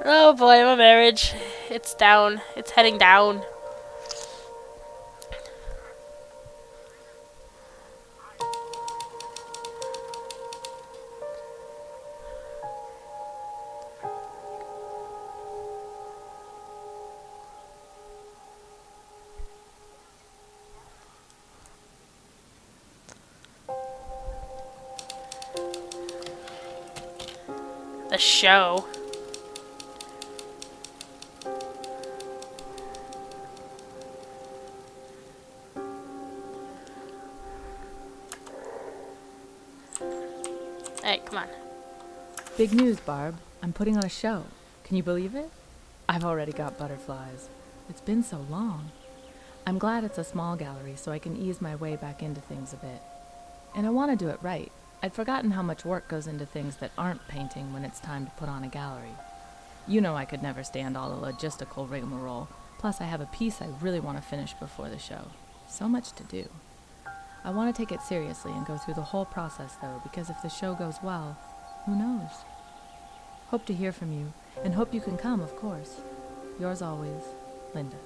Oh boy, my marriage. It's down. It's heading down. The show. Hey, come on. Big news, Barb. I'm putting on a show. Can you believe it? I've already got butterflies. It's been so long. I'm glad it's a small gallery so I can ease my way back into things a bit. And I want to do it right. I'd forgotten how much work goes into things that aren't painting when it's time to put on a gallery. You know I could never stand all the logistical rigmarole. Plus I have a piece I really want to finish before the show. So much to do. I want to take it seriously and go through the whole process though, because if the show goes well, who knows? Hope to hear from you, and hope you can come, of course. Yours always, Linda.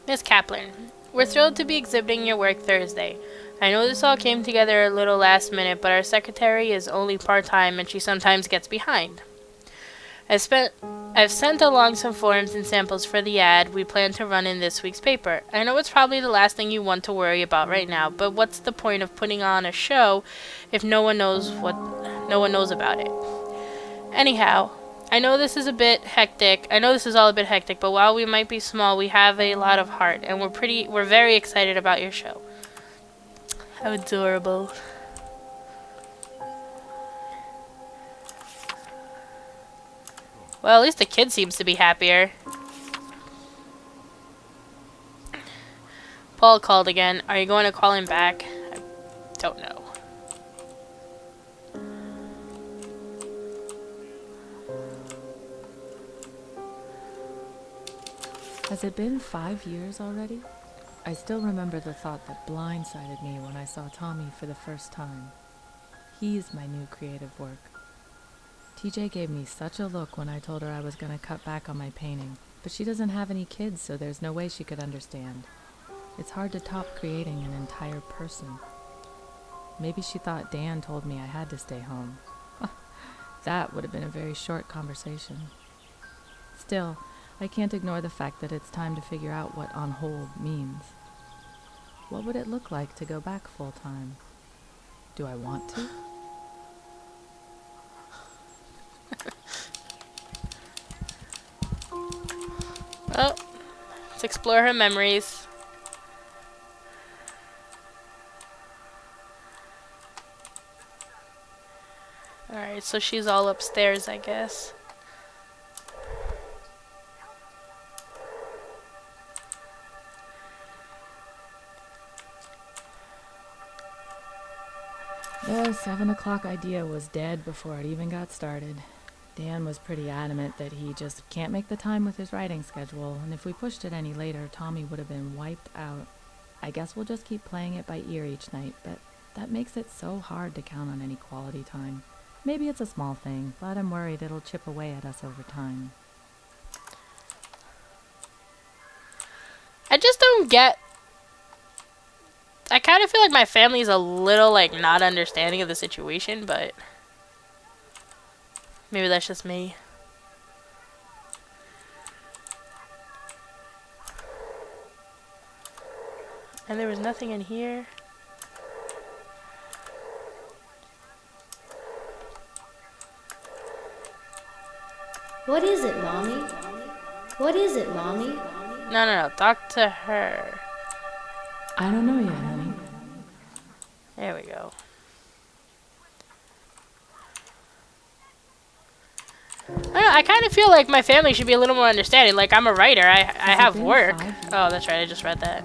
Miss Kaplan, we're thrilled to be exhibiting your work Thursday. I know this all came together a little last minute, but our secretary is only part-time and she sometimes gets behind. I've sent along some forms and samples for the ad we plan to run in this week's paper. I know it's probably the last thing you want to worry about right now, but what's the point of putting on a show if no one knows about it? Anyhow, I know this is all a bit hectic, but while we might be small, we have a lot of heart, and we're very excited about your show. How adorable. Well, at least the kid seems to be happier. Paul called again. Are you going to call him back? I don't know. Has it been 5 years already? I still remember the thought that blindsided me when I saw Tommy for the first time. He's my new creative work. TJ gave me such a look when I told her I was going to cut back on my painting, but she doesn't have any kids, so there's no way she could understand. It's hard to top creating an entire person. Maybe she thought Dan told me I had to stay home. That would have been a very short conversation. Still, I can't ignore the fact that it's time to figure out what on hold means. What would it look like to go back full-time? Do I want to? Well, let's explore her memories. Alright, so she's all upstairs, I guess. The 7 o'clock idea was dead before it even got started. Dan was pretty adamant that he just can't make the time with his writing schedule, and if we pushed it any later, Tommy would have been wiped out. I guess we'll just keep playing it by ear each night, but that makes it so hard to count on any quality time. Maybe it's a small thing, but I'm worried it'll chip away at us over time. I just don't get... I kind of feel like my family's a little, not understanding of the situation, but... maybe that's just me. And there was nothing in here. What is it, Mommy? What is it, Mommy? No. Talk to her. I don't know yet, honey. There we go. I don't know, I kind of feel like my family should be a little more understanding. Like, I'm a writer. I have work. Oh, that's right. I just read that.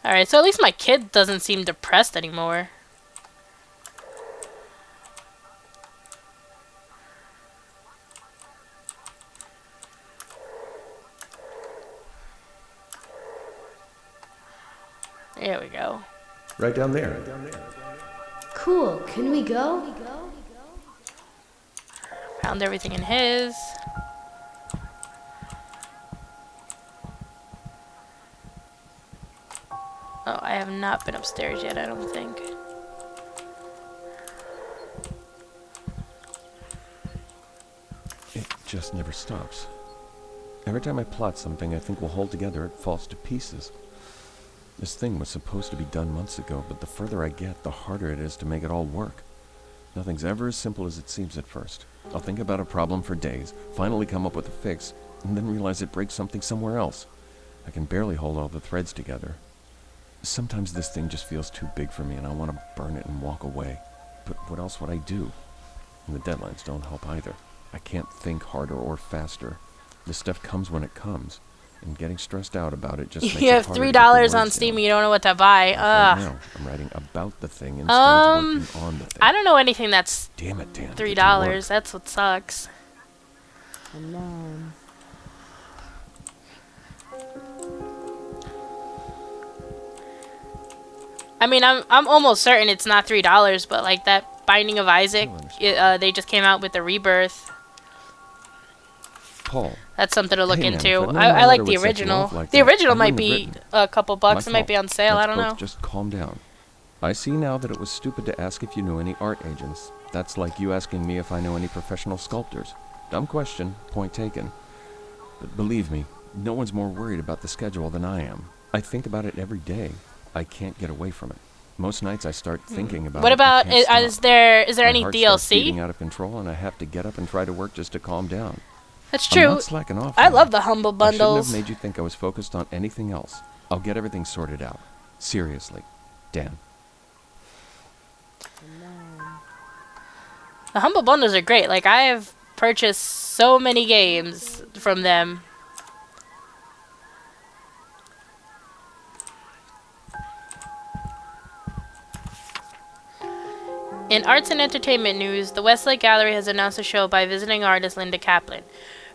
Alright, so at least my kid doesn't seem depressed anymore. There we go. Right down there. Cool. Can we go? Found everything in his. Oh, I have not been upstairs yet, I don't think. It just never stops. Every time I plot something I think will hold together, it falls to pieces. This thing was supposed to be done months ago, but the further I get, the harder it is to make it all work. Nothing's ever as simple as it seems at first. I'll think about a problem for days, finally come up with a fix, and then realize it breaks something somewhere else. I can barely hold all the threads together. Sometimes this thing just feels too big for me and I want to burn it and walk away. But what else would I do? And the deadlines don't help either. I can't think harder or faster. This stuff comes when it comes, and getting stressed out about it just makes You it have harder to get the $3 on words Steam down. and you don't know what to buy. Right Ugh. now, I'm writing about the thing instead of working on the thing. I don't know anything that's Damn it, Dan. $3. That's what sucks. Come on. I mean, I'm almost certain it's not $3, but like that Binding of Isaac, they just came out with the Rebirth. Paul. That's something to look Hey, man, into. if I'd known I my like letter the would set you original. off like The that, original I might wouldn't have be written it. a couple bucks. My It might be fault. on sale. I Let's don't both know. Just calm down. I see now that it was stupid to ask if you knew any art agents. That's like you asking me if I know any professional sculptors. Dumb question, point taken. But believe me, no one's more worried about the schedule than I am. I think about it every day. I can't get away from it. Most nights I start thinking about What it. about and can't is stop. there My any heart starts beating DLC? out of control, and I have to get up and try to work just to calm down. That's I'm true. not slacking off. I now. love the humble I shouldn't bundles. have made you think I was focused on anything else. I'll get everything sorted out. Seriously, Dan. The humble bundles are great. Like I have purchased so many games from them. In arts and entertainment news, the Westlake Gallery has announced a show by visiting artist Linda Kaplan.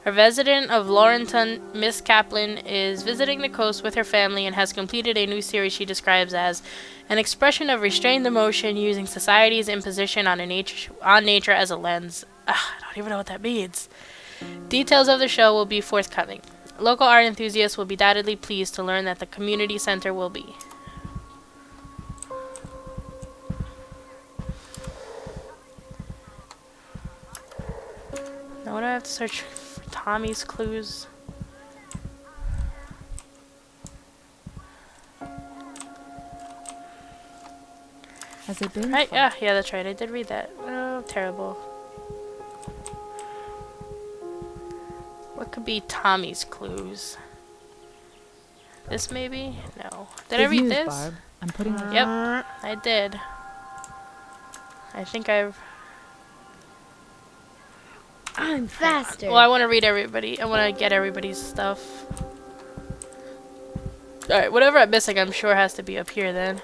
A resident of Laurenton, Miss Kaplan is visiting the coast with her family and has completed a new series she describes as an expression of restrained emotion using society's imposition on nature as a lens. I don't even know what that means. Details of the show will be forthcoming. Local art enthusiasts will be doubtedly pleased to learn that the community center will be. Now what do I have to search for? Tommy's clues? Has it been? Right, yeah, that's right. I did read that. Oh, terrible. What could be Tommy's clues? This maybe? No. Did I Good read news, this? Barb. I'm putting it. Yep, I did. I think I've... I'm faster. Well, I want to read everybody. I want to get everybody's stuff. Alright, whatever I'm missing, I'm sure has to be up here then.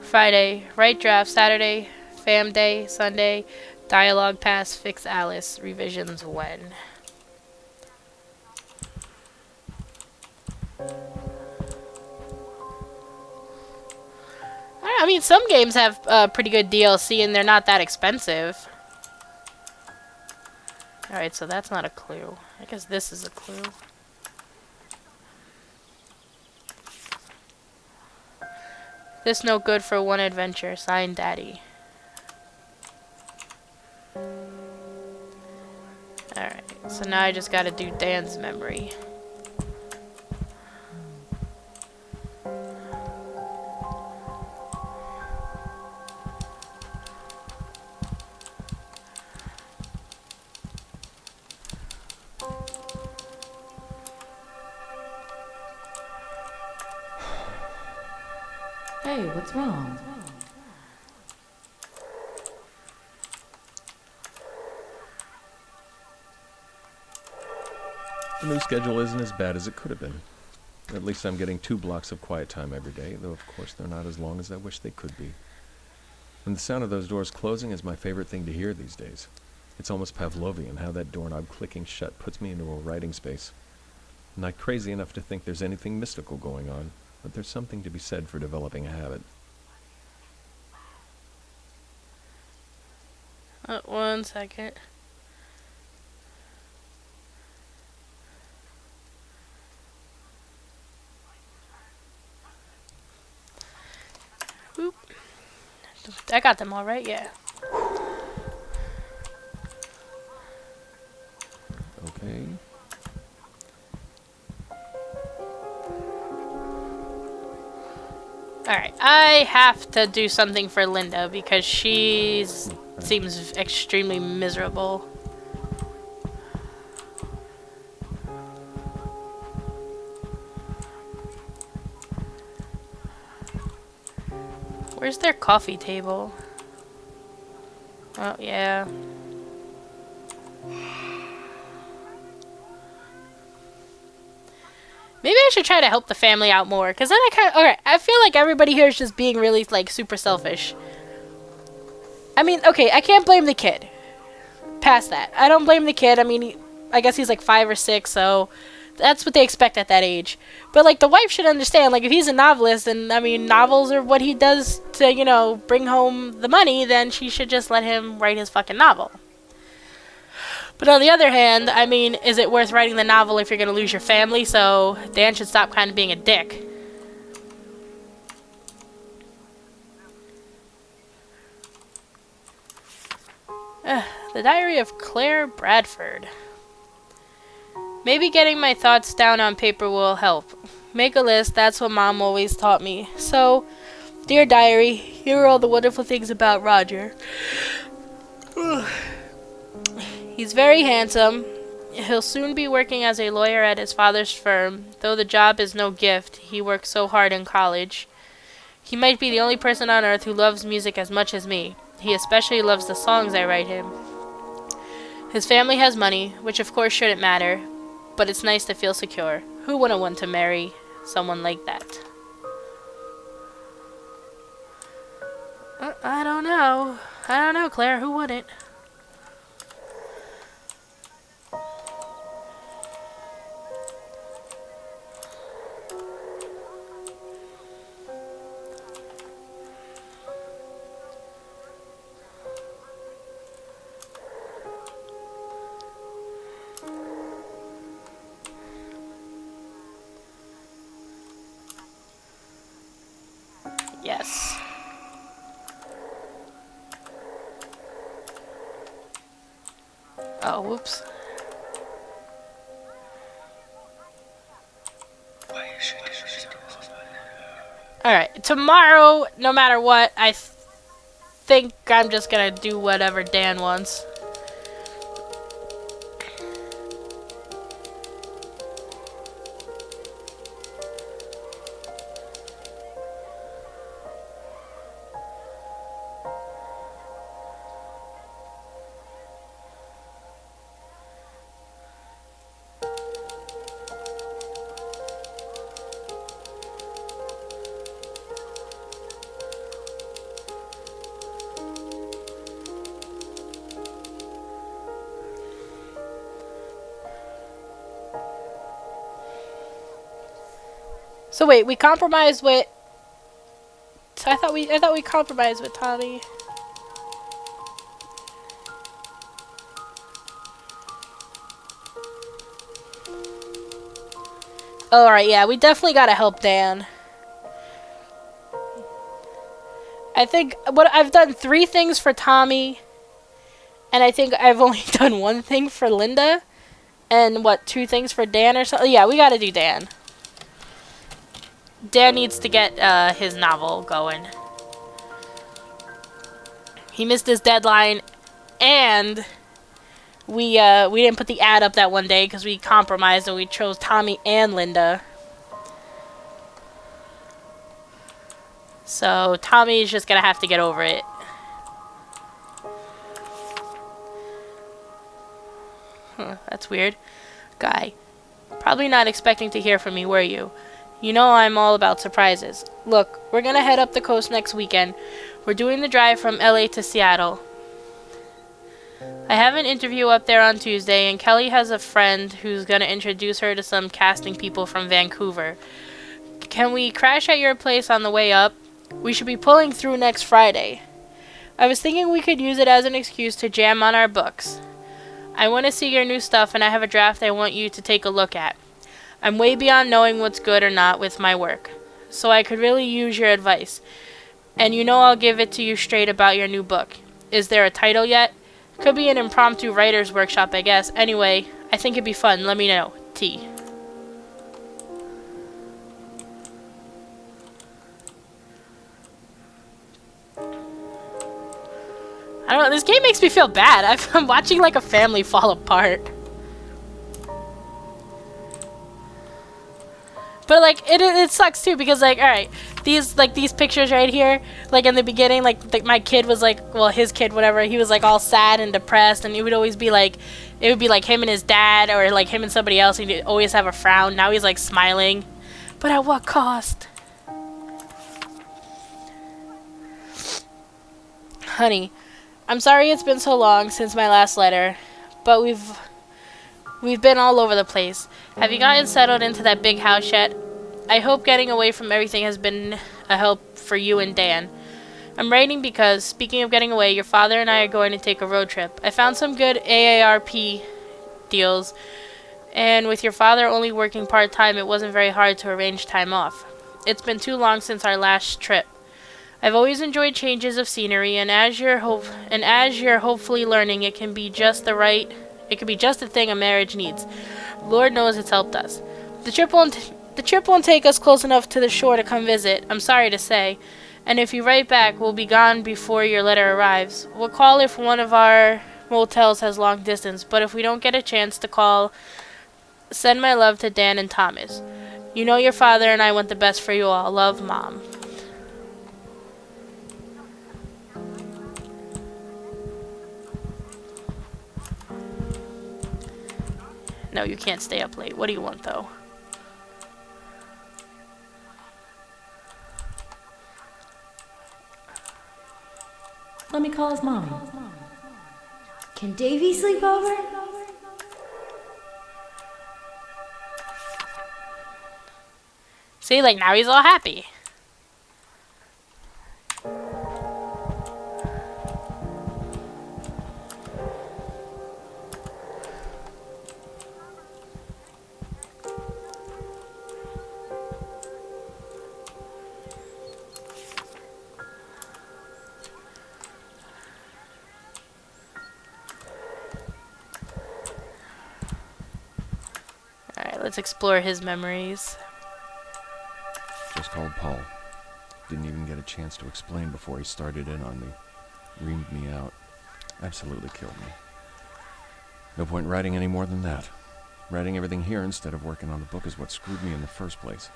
Friday, write draft. Saturday, fam day. Sunday, dialogue pass. Fix Alice. Revisions when. I mean, some games have pretty good DLC and they're not that expensive. Alright, so that's not a clue. I guess this is a clue. This no good for one adventure. Signed, Daddy. Alright, so now I just gotta do Dan's memory. Hey, what's wrong? The new schedule isn't as bad as it could have been. At least I'm getting 2 blocks of quiet time every day, though of course they're not as long as I wish they could be. And the sound of those doors closing is my favorite thing to hear these days. It's almost Pavlovian how that doorknob clicking shut puts me into a writing space. I'm not crazy enough to think there's anything mystical going on, but there's something to be said for developing a habit. One second. Oop. I got them all right, yeah. Okay. Alright, I have to do something for Linda because she seems extremely miserable. Where's their coffee table? Oh, yeah. Maybe I should try to help the family out more, because then I feel like everybody here is just being really, like, super selfish. I mean, okay, I can't blame the kid. Past that. I don't blame the kid. I mean, I guess he's like 5 or 6, so that's what they expect at that age. But, like, the wife should understand, like, if he's a novelist, and, I mean, novels are what he does to, you know, bring home the money, then she should just let him write his fucking novel. But on the other hand, I mean, is it worth writing the novel if you're going to lose your family? So Dan should stop kind of being a dick. The Diary of Claire Bradford. Maybe getting my thoughts down on paper will help. Make a list, that's what Mom always taught me. So, dear diary, here are all the wonderful things about Roger. He's very handsome. He'll soon be working as a lawyer at his father's firm. Though the job is no gift, he worked so hard in college. He might be the only person on earth who loves music as much as me. He especially loves the songs I write him. His family has money, which of course shouldn't matter, but it's nice to feel secure. Who wouldn't want to marry someone like that? I don't know. I don't know, Claire. Who wouldn't? Yes. Oh, whoops. Alright, tomorrow, no matter what, I think I'm just gonna do whatever Dan wants. So wait, we compromised with... I thought we compromised with Tommy. Alright, yeah, we definitely gotta help Dan. I think I've done 3 things for Tommy, and I think I've only done 1 thing for Linda, and 2 things for Dan or something? Yeah, we gotta do Dan. Dan needs to get his novel going. He missed his deadline, and we didn't put the ad up that one day because we compromised and we chose Tommy and Linda. So Tommy's just gonna have to get over it. Huh, that's weird. Guy, probably not expecting to hear from me, were you? You know I'm all about surprises. Look, we're gonna head up the coast next weekend. We're doing the drive from LA to Seattle. I have an interview up there on Tuesday, and Kelly has a friend who's going to introduce her to some casting people from Vancouver. Can we crash at your place on the way up? We should be pulling through next Friday. I was thinking we could use it as an excuse to jam on our books. I want to see your new stuff, and I have a draft I want you to take a look at. I'm way beyond knowing what's good or not with my work, so I could really use your advice. And you know I'll give it to you straight about your new book. Is there a title yet? Could be an impromptu writer's workshop, I guess. Anyway, I think it'd be fun. Let me know. T. I don't know, this game makes me feel bad. I'm watching like a family fall apart. But like it sucks too because like alright, these pictures right here, like in the beginning, my kid was like, well, his kid, whatever, he was like all sad and depressed, and it would always be like, it would be like him and his dad or like him and somebody else, and he'd always have a frown. Now he's like smiling. But at what cost? Honey, I'm sorry it's been so long since my last letter, but we've been all over the place. Have you gotten settled into that big house yet? I hope getting away from everything has been a help for you and Dan. I'm writing because, speaking of getting away, your father and I are going to take a road trip. I found some good AARP deals, and with your father only working part-time, it wasn't very hard to arrange time off. It's been too long since our last trip. I've always enjoyed changes of scenery, and as you're hopefully learning, it can be just the thing a marriage needs. Lord knows it's helped us. The trip won't take us close enough to the shore to come visit, I'm sorry to say, and if you write back, we'll be gone before your letter arrives. We'll call if one of our motels has long distance, but if we don't get a chance to call, send my love to Dan and Thomas. You know your father and I want the best for you all. Love, Mom. No, you can't stay up late. What do you want, though? Let me call his mommy. Can Davy sleep over? See, like, now he's all happy. Alright, let's explore his memories. Just called Paul. Didn't even get a chance to explain before he started in on me. Reamed me out. Absolutely killed me. No point writing any more than that. Writing everything here instead of working on the book is what screwed me in the first place.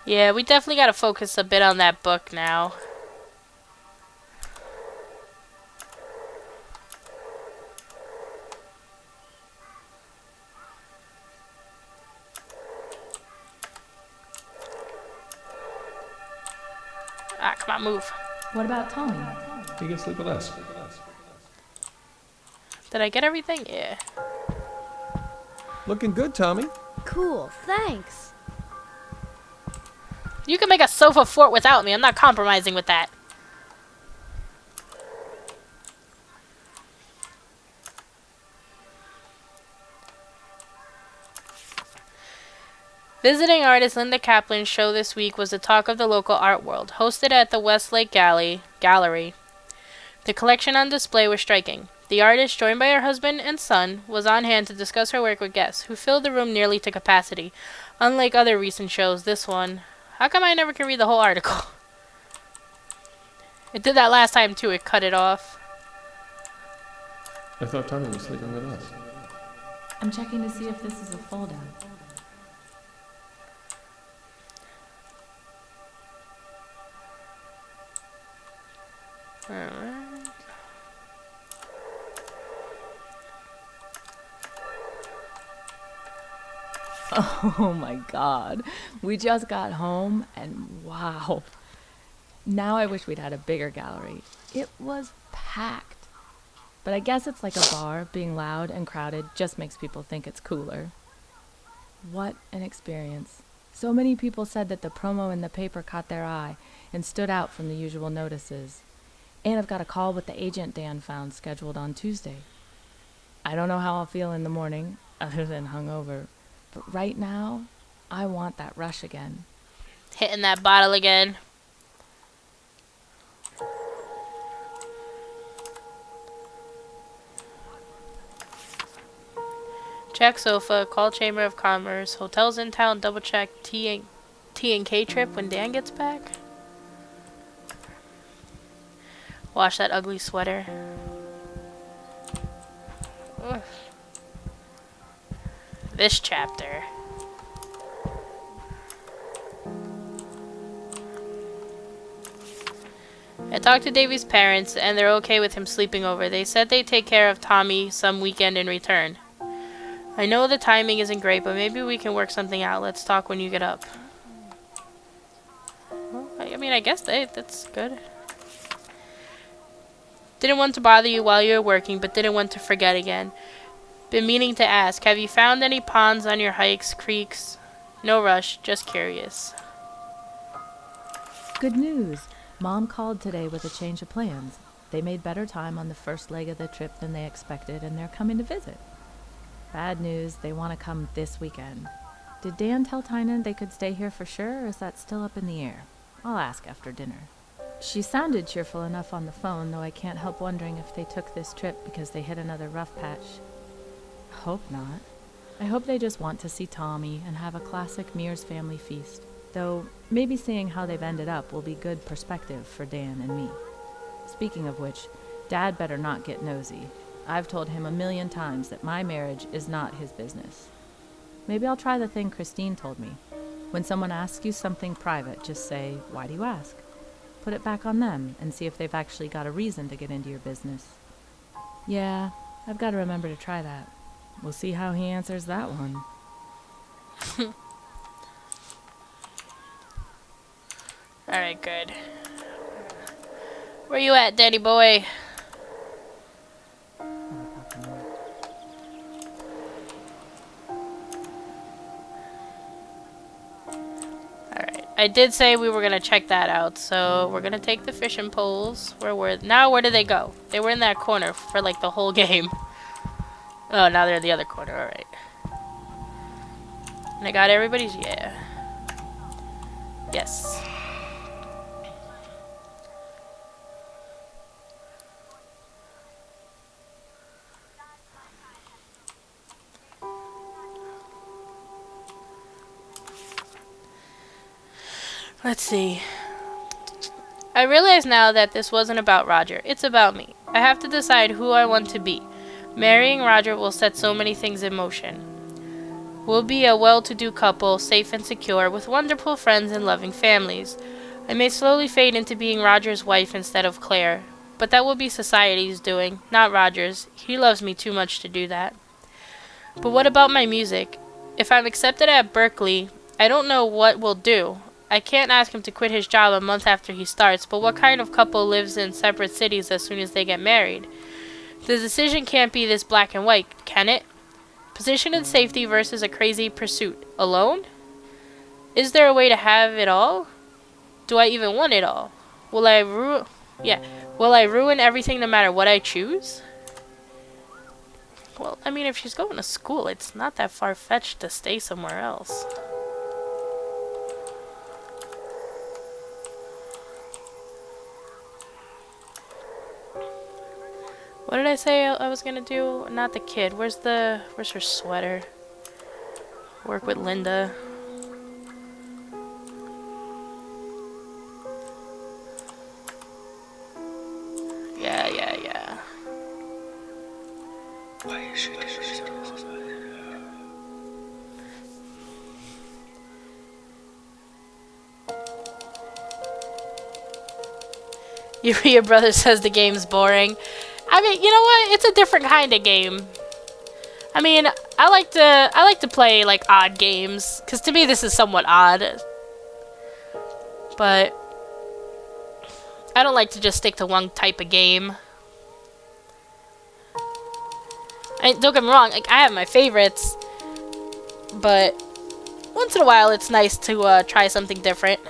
Yeah, we definitely gotta focus a bit on that book now. Ah, come on, move. What about Tommy? He can sleep with us. Did I get everything? Yeah. Looking good, Tommy. Cool, thanks. You can make a sofa fort without me. I'm not compromising with that. Visiting artist Linda Kaplan's show this week was the talk of the local art world, hosted at the Westlake Gallery. The collection on display was striking. The artist, joined by her husband and son, was on hand to discuss her work with guests, who filled the room nearly to capacity. Unlike other recent shows, this one... How come I never can read the whole article? It did that last time too, it cut it off. I thought Tommy was sleeping with us. I'm checking to see if this is a fold-out. Alright. Oh my god. We just got home and wow. Now I wish we'd had a bigger gallery. It was packed. But I guess it's like a bar. Being loud and crowded just makes people think it's cooler. What an experience. So many people said that the promo in the paper caught their eye and stood out from the usual notices. And I've got a call with the agent Dan found scheduled on Tuesday. I don't know how I'll feel in the morning, other than hungover. But right now, I want that rush again. Hitting that bottle again. Check sofa, call Chamber of Commerce, hotels in town, double check T&K trip when Dan gets back. Wash that ugly sweater. Ugh. This chapter. I talked to Davy's parents, and they're okay with him sleeping over. They said they'd take care of Tommy some weekend in return. I know the timing isn't great, but maybe we can work something out. Let's talk when you get up. Well, I mean, I guess that's good. Didn't want to bother you while you were working, but didn't want to forget again. Been meaning to ask, have you found any ponds on your hikes, creeks? No rush, just curious. Good news. Mom called today with a change of plans. They made better time on the first leg of the trip than they expected, and they're coming to visit. Bad news, they want to come this weekend. Did Dan tell Tynan they could stay here for sure, or is that still up in the air? I'll ask after dinner. She sounded cheerful enough on the phone, though I can't help wondering if they took this trip because they hit another rough patch. Hope not. I hope they just want to see Tommy and have a classic Mears family feast. Though, maybe seeing how they've ended up will be good perspective for Dan and me. Speaking of which, Dad better not get nosy. I've told him 1,000,000 times that my marriage is not his business. Maybe I'll try the thing Christine told me. When someone asks you something private, just say, "Why do you ask?" Put it back on them and see if they've actually got a reason to get into your business. Yeah, I've got to remember to try that. We'll see how he answers that one. Alright, good. Where you at, daddy boy? Alright, I did say we were gonna check that out, so we're gonna take the fishing poles. Where did they go? They were in that corner for like the whole game. Oh, now they're in the other corner, alright. And I got everybody's, yeah. Yes. Let's see. I realize now that this wasn't about Roger. It's about me. I have to decide who I want to be. Marrying Roger will set so many things in motion. We'll be a well-to-do couple, safe and secure, with wonderful friends and loving families. I may slowly fade into being Roger's wife instead of Claire, but that will be society's doing, not Roger's. He loves me too much to do that. But what about my music? If I'm accepted at Berkeley, I don't know what we'll do. I can't ask him to quit his job a month after he starts, but what kind of couple lives in separate cities as soon as they get married? The decision can't be this black and white, can it? Position and safety versus a crazy pursuit. Alone? Is there a way to have it all? Do I even want it all? Will I ruin everything no matter what I choose? Well, I mean, if she's going to school, it's not that far-fetched to stay somewhere else. What did I say I was gonna do? Not the kid. Where's her sweater? Work with Linda. Yeah. Why should Your brother says the game's boring. I mean, you know what? It's a different kind of game. I mean, I like to play like odd games, because to me this is somewhat odd. But I don't like to just stick to one type of game. Don't get me wrong, like, I have my favorites, but once in a while it's nice to try something different.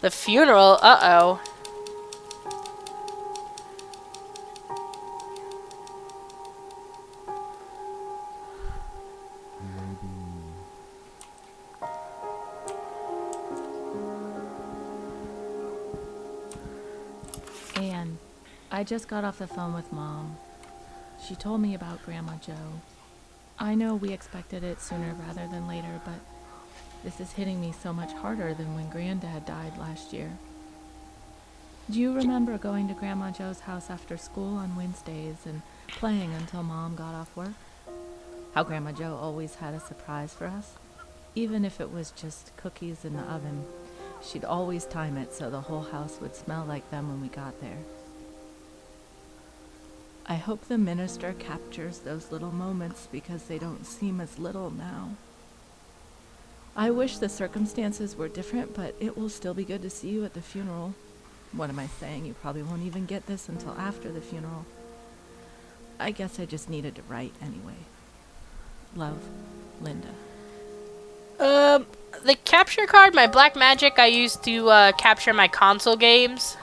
The funeral? Uh-oh. Anne, I just got off the phone with Mom. She told me about Grandma Joe. I know we expected it sooner rather than later, but this is hitting me so much harder than when Granddad died last year. Do you remember going to Grandma Joe's house after school on Wednesdays and playing until Mom got off work? How Grandma Joe always had a surprise for us? Even if it was just cookies in the oven, she'd always time it so the whole house would smell like them when we got there. I hope the minister captures those little moments because they don't seem as little now. I wish the circumstances were different, but it will still be good to see you at the funeral. What am I saying? You probably won't even get this until after the funeral. I guess I just needed to write anyway. Love, Linda. The capture card, my black magic, I used to capture my console games.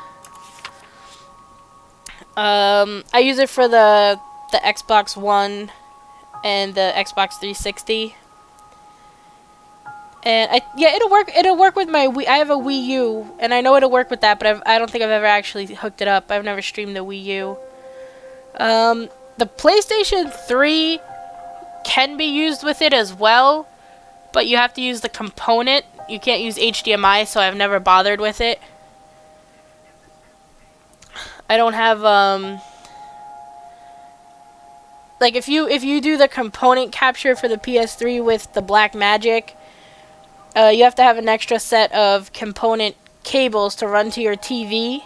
I use it for the Xbox One and the Xbox 360. And it'll work. It'll work with my Wii. I have a Wii U, and I know it'll work with that. But I don't think I've ever actually hooked it up. I've never streamed the Wii U. The PlayStation 3 can be used with it as well, but you have to use the component. You can't use HDMI, so I've never bothered with it. I don't have like if you do the component capture for the PS3 with the black magic. You have to have an extra set of component cables to run to your TV,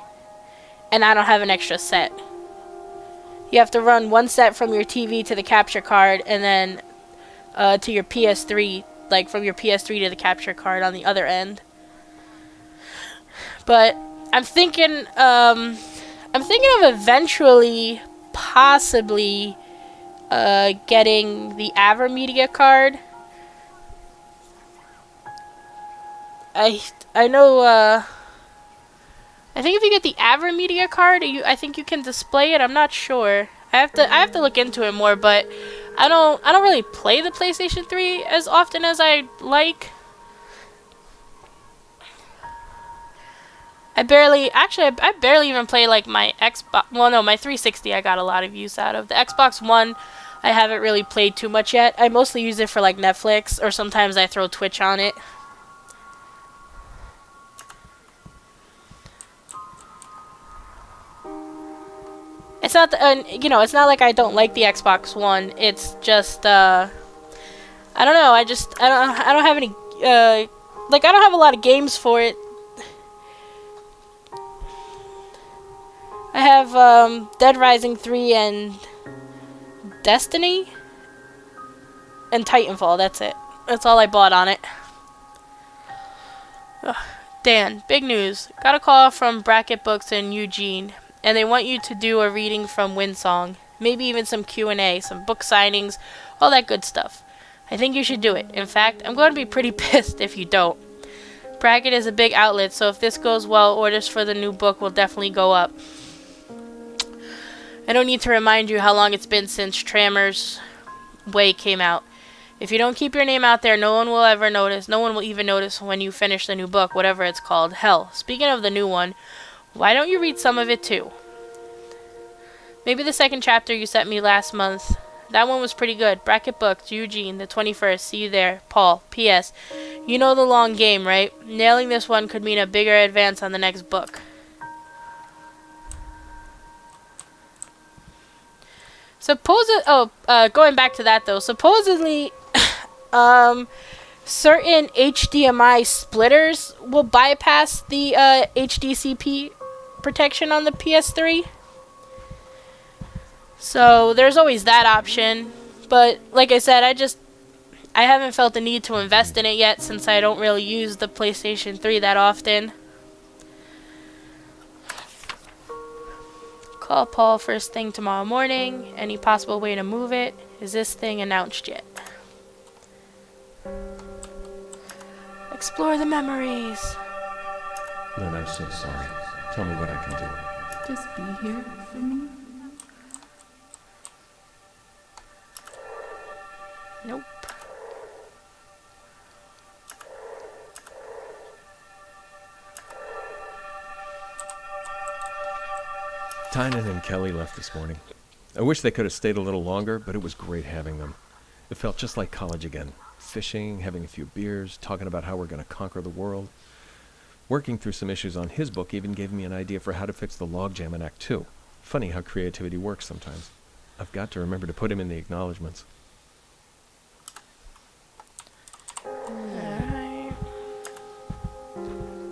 and I don't have an extra set. You have to run one set from your TV to the capture card, and then to your PS3, like from your PS3 to the capture card on the other end. But I'm thinking of eventually, possibly, getting the AverMedia card. I know, I think if you get the AverMedia card, I think you can display it. I'm not sure. I have to look into it more, but I don't really play the PlayStation 3 as often as I like. I barely even play like my Xbox. Well, no, my 360 I got a lot of use out of. The Xbox One I haven't really played too much yet. I mostly use it for like Netflix, or sometimes I throw Twitch on it. It's not, it's not like I don't like the Xbox One. It's just, I don't know. I don't have any, I don't have a lot of games for it. I have, Dead Rising 3 and Destiny and Titanfall. That's it. That's all I bought on it. Ugh. Dan, big news. Got a call from Bracket Books in Eugene, and they want you to do a reading from Windsong. Maybe even some Q&A, some book signings, all that good stuff. I think you should do it. In fact, I'm going to be pretty pissed if you don't. Bracket is a big outlet, so if this goes well, orders for the new book will definitely go up. I don't need to remind you how long it's been since Trammer's Way came out. If you don't keep your name out there, no one will ever notice. No one will even notice when you finish the new book, whatever it's called. Hell, speaking of the new one, why don't you read some of it too? Maybe the second chapter you sent me last month. That one was pretty good. Bracket booked. Eugene, the 21st. See you there. Paul. P.S. You know the long game, right? Nailing this one could mean a bigger advance on the next book. Going back to that though. Supposedly, certain HDMI splitters will bypass the HDCP protection on the PS3. So there's always that option. But like I said, I haven't felt the need to invest in it yet since I don't really use the PlayStation 3 that often. Call Paul first thing tomorrow morning. Any possible way to move it? Is this thing announced yet? Explore the memories. Lynn, I'm so sorry. Tell me what I can do. Just be here for me. Nope. Tynan and Kelly left this morning. I wish they could have stayed a little longer, but it was great having them. It felt just like college again. Fishing, having a few beers, talking about how we're going to conquer the world. Working through some issues on his book even gave me an idea for how to fix the logjam in Act 2. Funny how creativity works sometimes. I've got to remember to put him in the acknowledgments. Alright.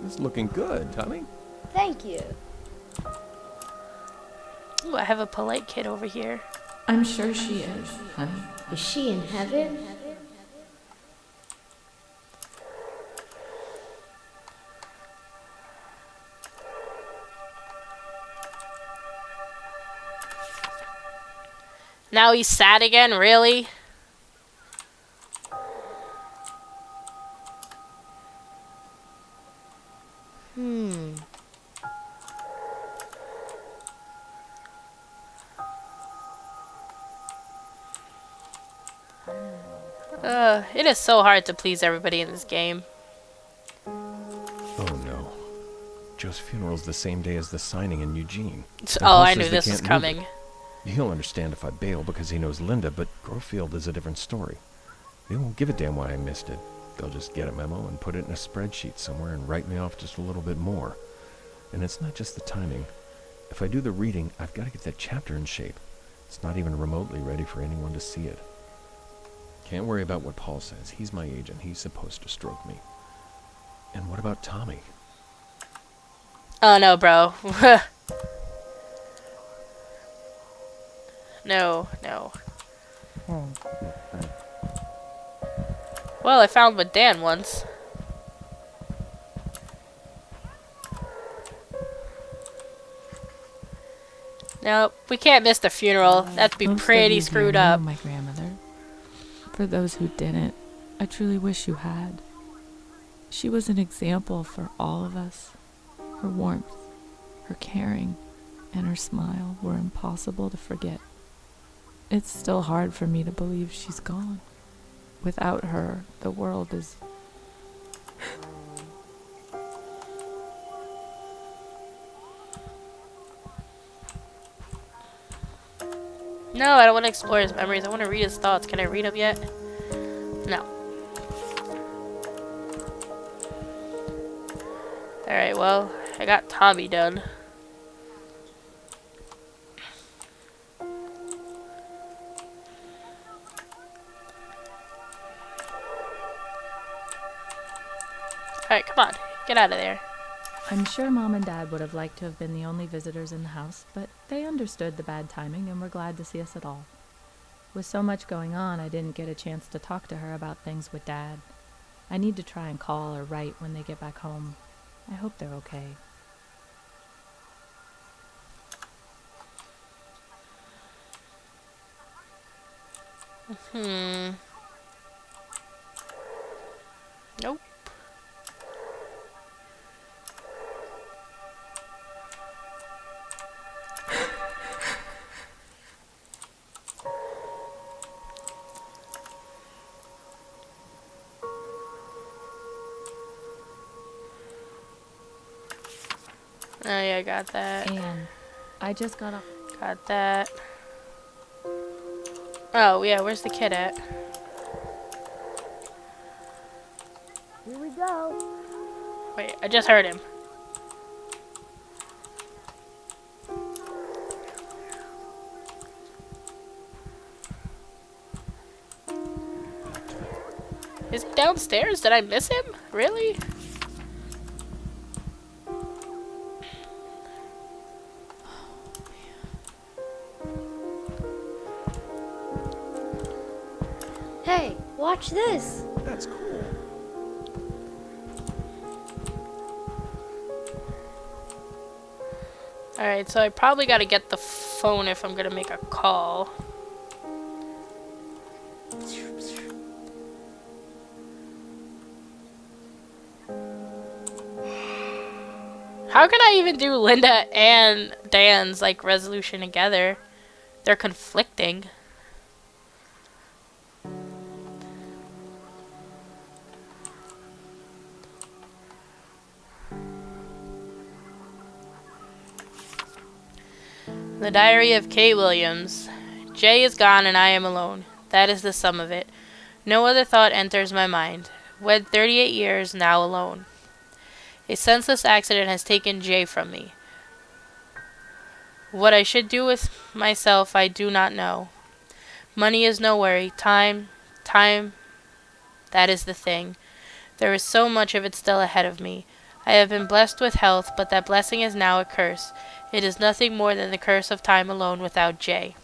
This is looking good, Tommy. Thank you. Ooh, I have a polite kid over here. I'm sure she is, honey. Is she in heaven? Now he's sad again, really? It is so hard to please everybody in this game. Oh no. Joe's funeral's the same day as the signing in Eugene. Oh, I knew this was coming. He'll understand if I bail because he knows Linda, but Grofield is a different story. They won't give a damn why I missed it. They'll just get a memo and put it in a spreadsheet somewhere and write me off just a little bit more. And it's not just the timing. If I do the reading, I've got to get that chapter in shape. It's not even remotely ready for anyone to see it. Can't worry about what Paul says. He's my agent. He's supposed to stroke me. And what about Tommy? Oh no, bro. No. Well, I found what Dan wants. No, we can't miss the funeral. That'd be Most of pretty you screwed here know up. my grandmother. For those who didn't, I truly wish you had. She was an example for all of us. Her warmth, her caring, and her smile were impossible to forget. It's still hard for me to believe she's gone. Without her, the world is... No, I don't want to explore his memories. I want to read his thoughts. Can I read them yet? No. Alright, well, I got Tommy done. Alright, come on. Get out of there. I'm sure Mom and Dad would have liked to have been the only visitors in the house, but they understood the bad timing and were glad to see us at all. With so much going on, I didn't get a chance to talk to her about things with Dad. I need to try and call or write when they get back home. I hope they're okay. Nope. Oh yeah, I got that. And I just got off... Got that. Oh, yeah, where's the kid at? Here we go. Wait, I just heard him. Is he downstairs? Did I miss him? Really? Hey, watch this. That's cool. Alright, so I probably gotta get the phone if I'm gonna make a call. How can I even do Linda and Dan's, like, resolution together? They're conflicting. The Diary of Kate Williams. Jay is gone and I am alone. That is the sum of it. No other thought enters my mind. Wed 38 years, now alone. A senseless accident has taken Jay from me. What I should do with myself I do not know. Money is no worry. Time, that is the thing. There is so much of it still ahead of me. I have been blessed with health, but that blessing is now a curse. It is nothing more than the curse of time alone without Jay.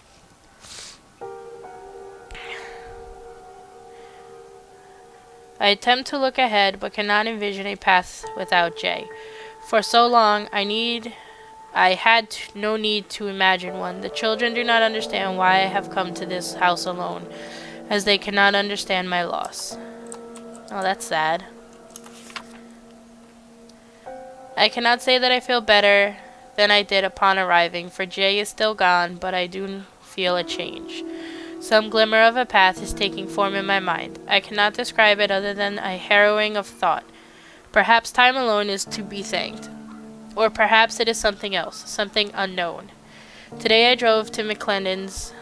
I attempt to look ahead, but cannot envision a path without Jay. For so long, I had no need to imagine one. The children do not understand why I have come to this house alone, as they cannot understand my loss. Oh, that's sad. I cannot say that I feel better than I did upon arriving, for Jay is still gone, but I do feel a change. Some glimmer of a path is taking form in my mind. I cannot describe it other than a harrowing of thought. Perhaps time alone is to be thanked. Or perhaps it is something else, something unknown. Today I drove to McClendon's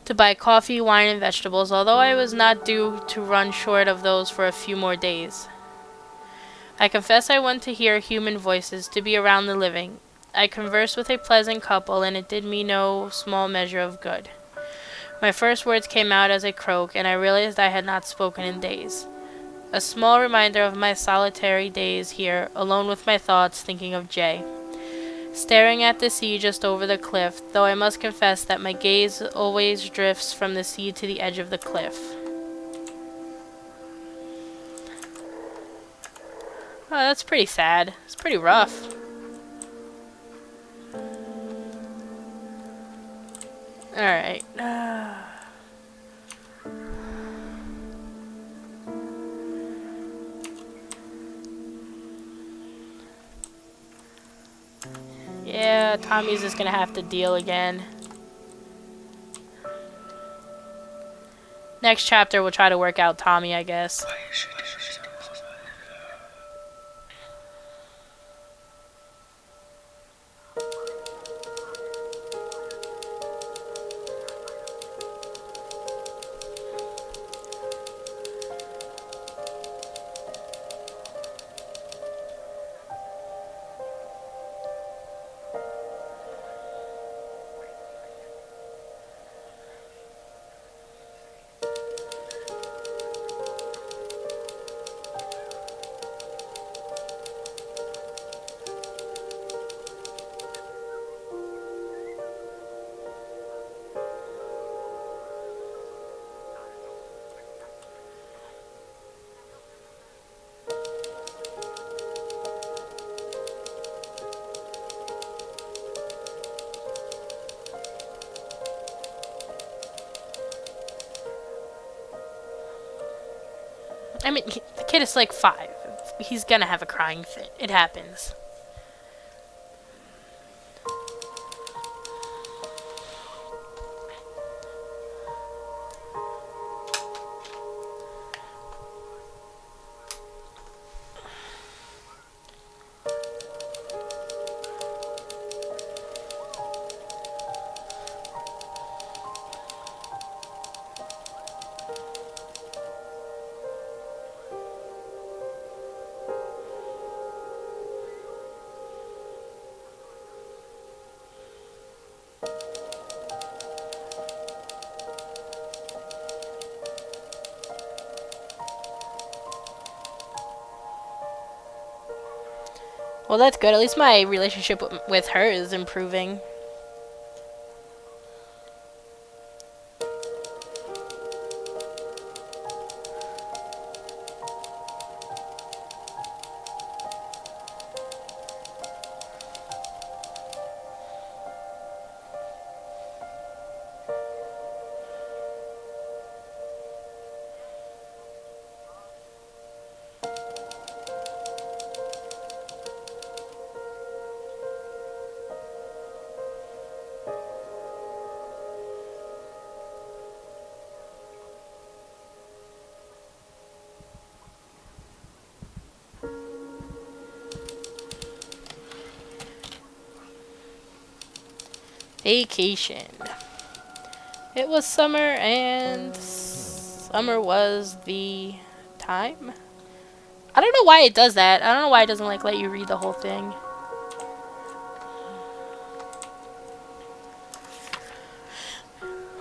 to buy coffee, wine, and vegetables, although I was not due to run short of those for a few more days. I confess I want to hear human voices, to be around the living. I conversed with a pleasant couple, and it did me no small measure of good. My first words came out as a croak, and I realized I had not spoken in days. A small reminder of my solitary days here, alone with my thoughts, thinking of Jay. Staring at the sea just over the cliff, though I must confess that my gaze always drifts from the sea to the edge of the cliff. Oh, that's pretty sad. It's pretty rough. Alright. Yeah, Tommy's just gonna have to deal again. Next chapter, we'll try to work out Tommy, I guess. I mean, the kid is like 5. He's gonna have a crying fit. It happens. Well, that's good. At least my relationship with her is improving. Vacation. It was summer, and summer was the time. I don't know why it does that. I don't know why it doesn't like let you read the whole thing.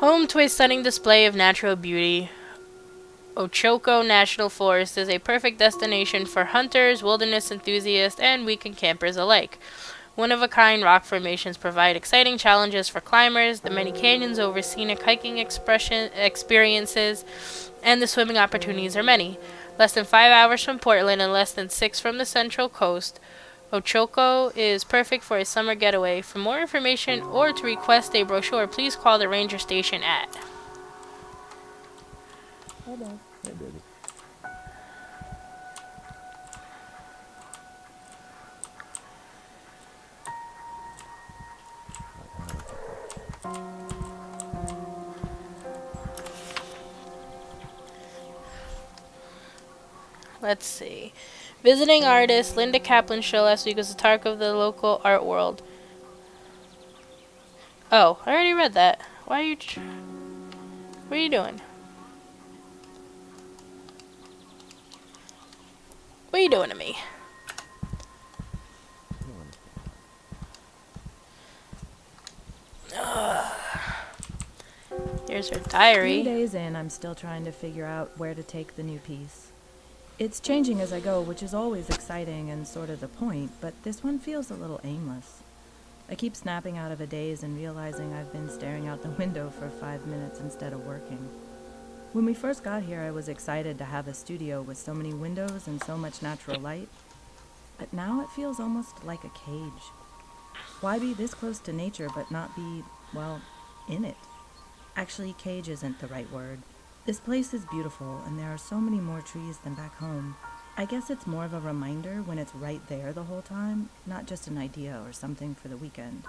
Home to a stunning display of natural beauty, Ochoko National Forest is a perfect destination for hunters, wilderness enthusiasts, and weekend campers alike. One-of-a-kind rock formations provide exciting challenges for climbers, the many canyons offer scenic hiking experiences, and the swimming opportunities are many. Less than 5 hours from Portland and less than 6 from the Central Coast, Ochoko is perfect for a summer getaway. For more information or to request a brochure, please call the ranger station at... Hey, baby. Let's see. Visiting artist Linda Kaplan's show last week was the talk of the local art world. Oh, I already read that. Why are you... what are you doing? What are you doing to me? Here's her 3 diary. days in, I'm still trying to figure out where to take the new piece. It's changing as I go, which is always exciting and sort of the point, but this one feels a little aimless. I keep snapping out of a daze and realizing I've been staring out the window for 5 minutes instead of working. When we first got here, I was excited to have a studio with so many windows and so much natural light, but now it feels almost like a cage. Why be this close to nature but not be, well, in it? Actually, cage isn't the right word. This place is beautiful, and there are so many more trees than back home. I guess it's more of a reminder when it's right there the whole time, not just an idea or something for the weekend.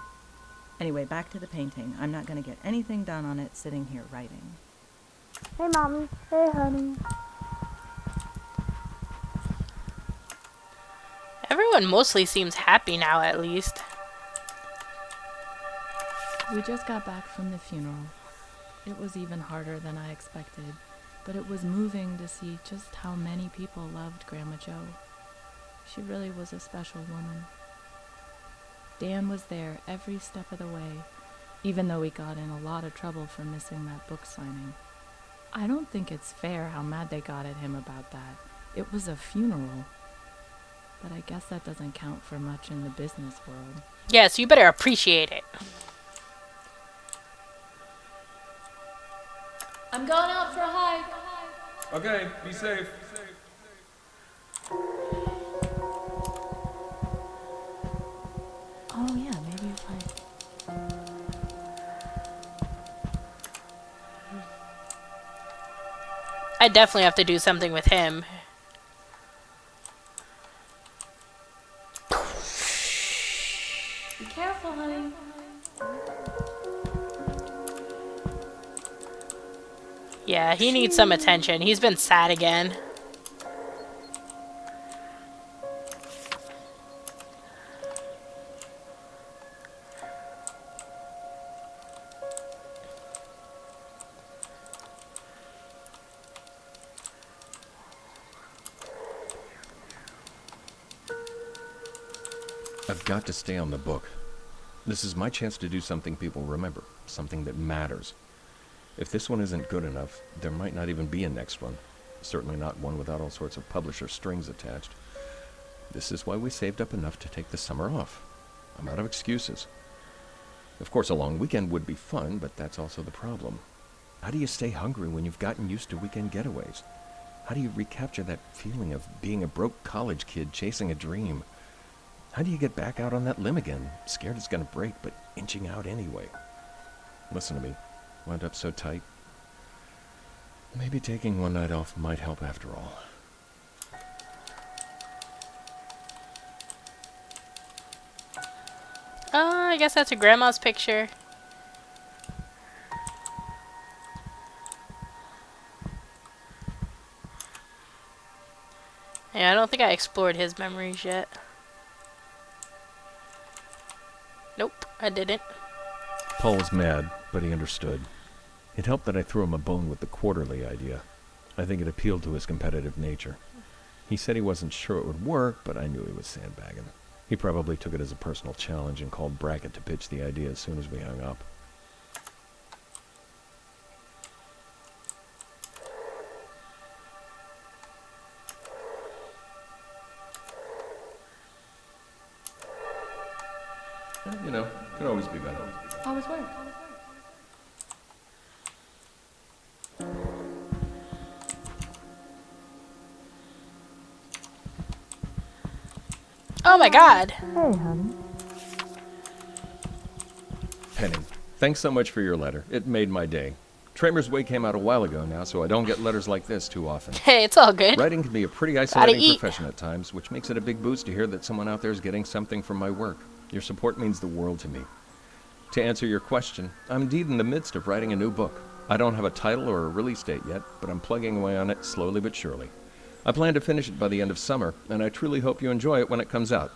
Anyway, back to the painting. I'm not going to get anything done on it sitting here writing. Hey, Mommy. Hey, honey. Everyone mostly seems happy now, at least. We just got back from the funeral. It was even harder than I expected, but it was moving to see just how many people loved Grandma Jo. She really was a special woman. Dan was there every step of the way, even though we got in a lot of trouble for missing that book signing. I don't think it's fair how mad they got at him about that. It was a funeral. But I guess that doesn't count for much in the business world. Yes, you better appreciate it. I'm going out for a hike. Okay, be safe. Oh yeah, maybe if I definitely have to do something with him. Be careful, honey. Yeah, he needs some attention. He's been sad again. I've got to stay on the book. This is my chance to do something people remember, something that matters. If this one isn't good enough, there might not even be a next one. Certainly not one without all sorts of publisher strings attached. This is why we saved up enough to take the summer off. I'm out of excuses. Of course, a long weekend would be fun, but that's also the problem. How do you stay hungry when you've gotten used to weekend getaways? How do you recapture that feeling of being a broke college kid chasing a dream? How do you get back out on that limb again, scared it's going to break, but inching out anyway? Listen to me. Wound up so tight. Maybe taking one night off might help after all. I guess that's a grandma's picture. Yeah, I don't think I explored his memories yet. Nope, I didn't. Paul was mad, but he understood. It helped that I threw him a bone with the quarterly idea. I think it appealed to his competitive nature. He said he wasn't sure it would work, but I knew he was sandbagging. He probably took it as a personal challenge and called Brackett to pitch the idea as soon as we hung up. You know, could always be better. Always work. Oh my god! Hey, honey. Penny, thanks so much for your letter. It made my day. Tramer's Way came out a while ago now, so I don't get letters like this too often. Hey, it's all good. Writing can be a pretty isolating profession at times, which makes it a big boost to hear that someone out there is getting something from my work. Your support means the world to me. To answer your question, I'm indeed in the midst of writing a new book. I don't have a title or a release date yet, but I'm plugging away on it slowly but surely. I plan to finish it by the end of summer, and I truly hope you enjoy it when it comes out.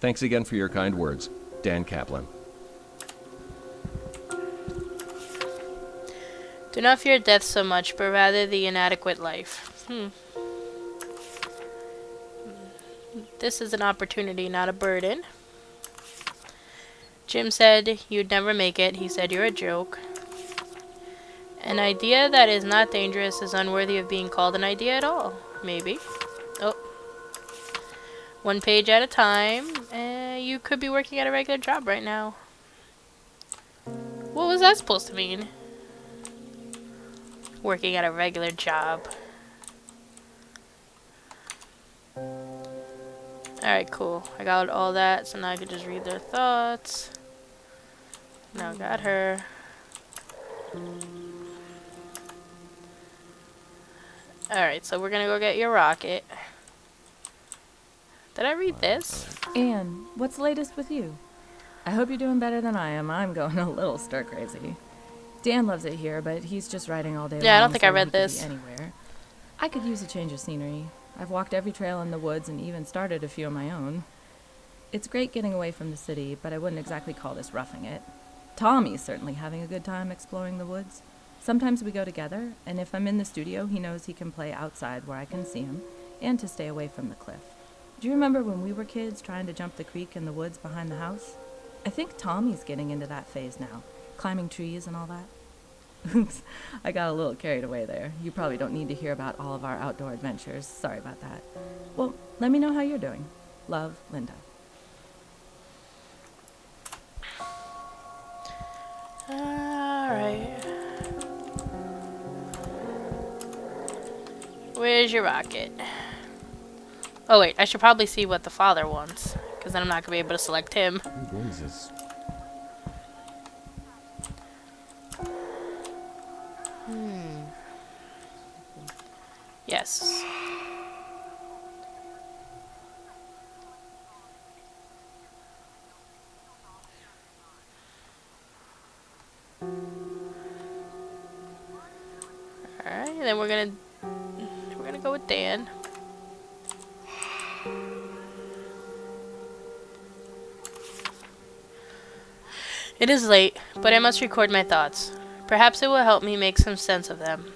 Thanks again for your kind words. Dan Kaplan. Do not fear death so much, but rather the inadequate life. This is an opportunity, not a burden. Jim said you'd never make it. He said you're a joke. An idea that is not dangerous is unworthy of being called an idea at all. Maybe. Oh. One page at a time. You could be working at a regular job right now. What was that supposed to mean? Working at a regular job. Alright, cool. I got all that, so now I can just read their thoughts. Now I got her. Alright, so we're gonna go get your rocket. Did I read this? Anne, what's the latest with you? I hope you're doing better than I am. I'm going a little stir crazy. Dan loves it here, but he's just writing all day long. Yeah, I don't think I so read he could be this. Anywhere. I could use a change of scenery. I've walked every trail in the woods and even started a few of my own. It's great getting away from the city, but I wouldn't exactly call this roughing it. Tommy's certainly having a good time exploring the woods. Sometimes we go together, and if I'm in the studio, he knows he can play outside where I can see him, and to stay away from the cliff. Do you remember when we were kids trying to jump the creek in the woods behind the house? I think Tommy's getting into that phase now, climbing trees and all that. Oops, I got a little carried away there. You probably don't need to hear about all of our outdoor adventures. Sorry about that. Well, let me know how you're doing. Love, Linda. Alright. Where's your rocket? Oh wait, I should probably see what the father wants, because then I'm not going to be able to select him. What is this? Yes. Alright, then we're gonna go with Dan. It is late, but I must record my thoughts. Perhaps it will help me make some sense of them.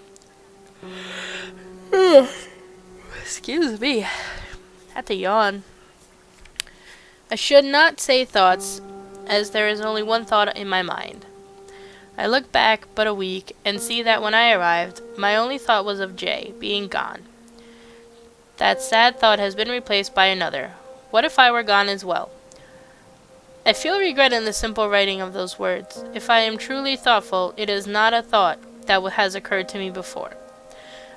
Excuse me. Had to yawn. I should not say thoughts, as there is only one thought in my mind. I look back but a week and see that when I arrived, my only thought was of Jay being gone. That sad thought has been replaced by another, What if I were gone as well? I feel regret in the simple writing of those words. If I am truly thoughtful, it is not a thought that has occurred to me before.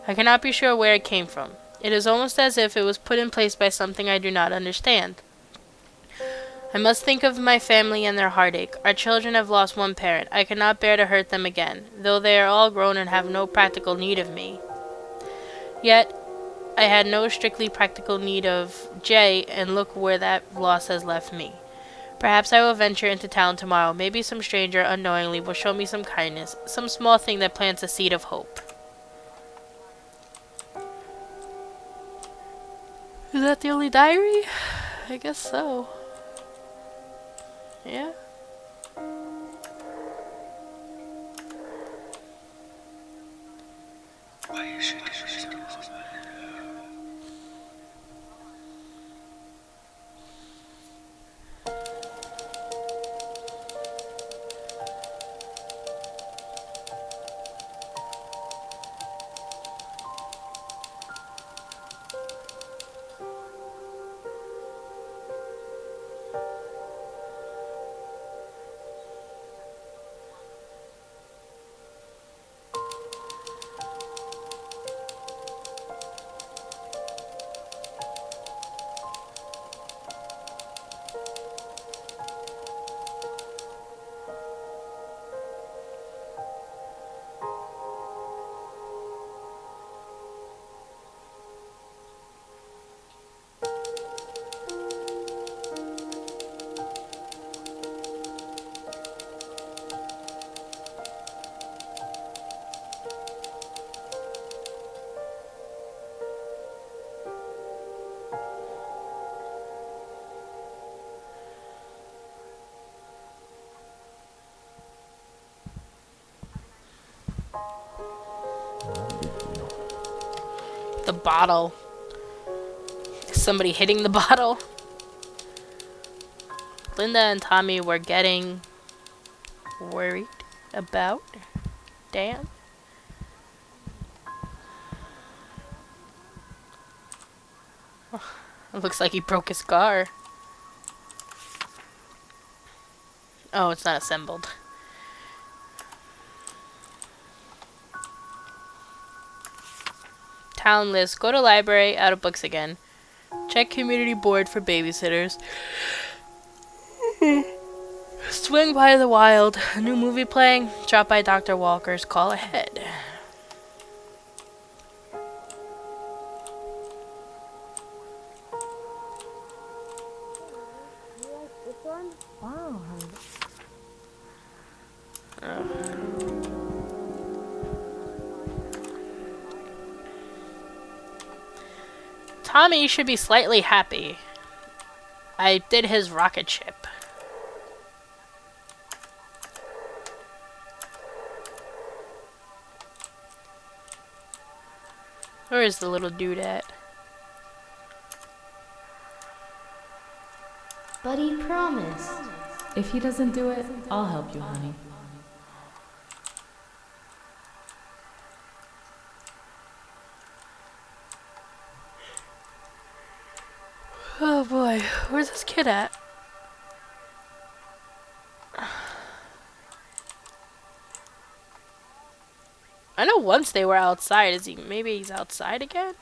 I cannot be sure where it came from. It is almost as if it was put in place by something I do not understand. I must think of my family and their heartache. Our children have lost one parent. I cannot bear to hurt them again, though they are all grown and have no practical need of me. Yet, I had no strictly practical need of Jay, and look where that loss has left me. Perhaps I will venture into town tomorrow. Maybe some stranger unknowingly will show me some kindness, some small thing that plants a seed of hope. Is that the only diary? I guess so. Yeah. The bottle. Is somebody hitting the bottle? Linda and Tommy were getting worried about Dan. It looks like he broke his car. Oh, it's not assembled. Town list. Go to library. Out of books again. Check community board for babysitters. Swing by the wild. A new movie playing. Drop by Dr. Walker's. Call ahead. Wow. Tommy should be slightly happy. I did his rocket ship. Where is the little dude at? But he promised. If he doesn't do it, I'll help you, honey. Oh boy, where's this kid at? I know once they were outside. Is he? Maybe he's outside again?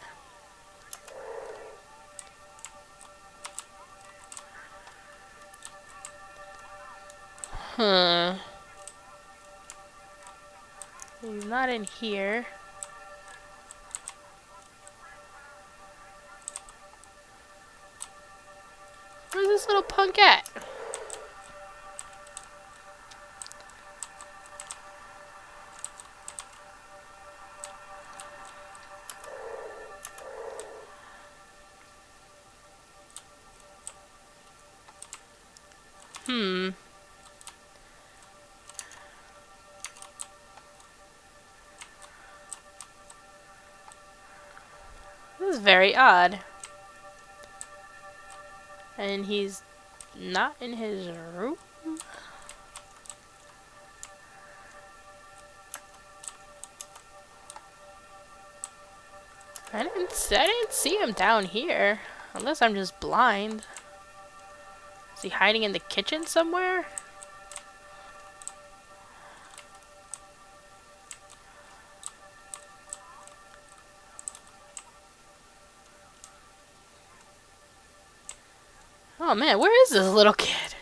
Huh. He's not in here. Where's this little punk at? This is very odd. And he's not in his room? I didn't see him down here. Unless I'm just blind. Is he hiding in the kitchen somewhere? Oh man, where is this little kid?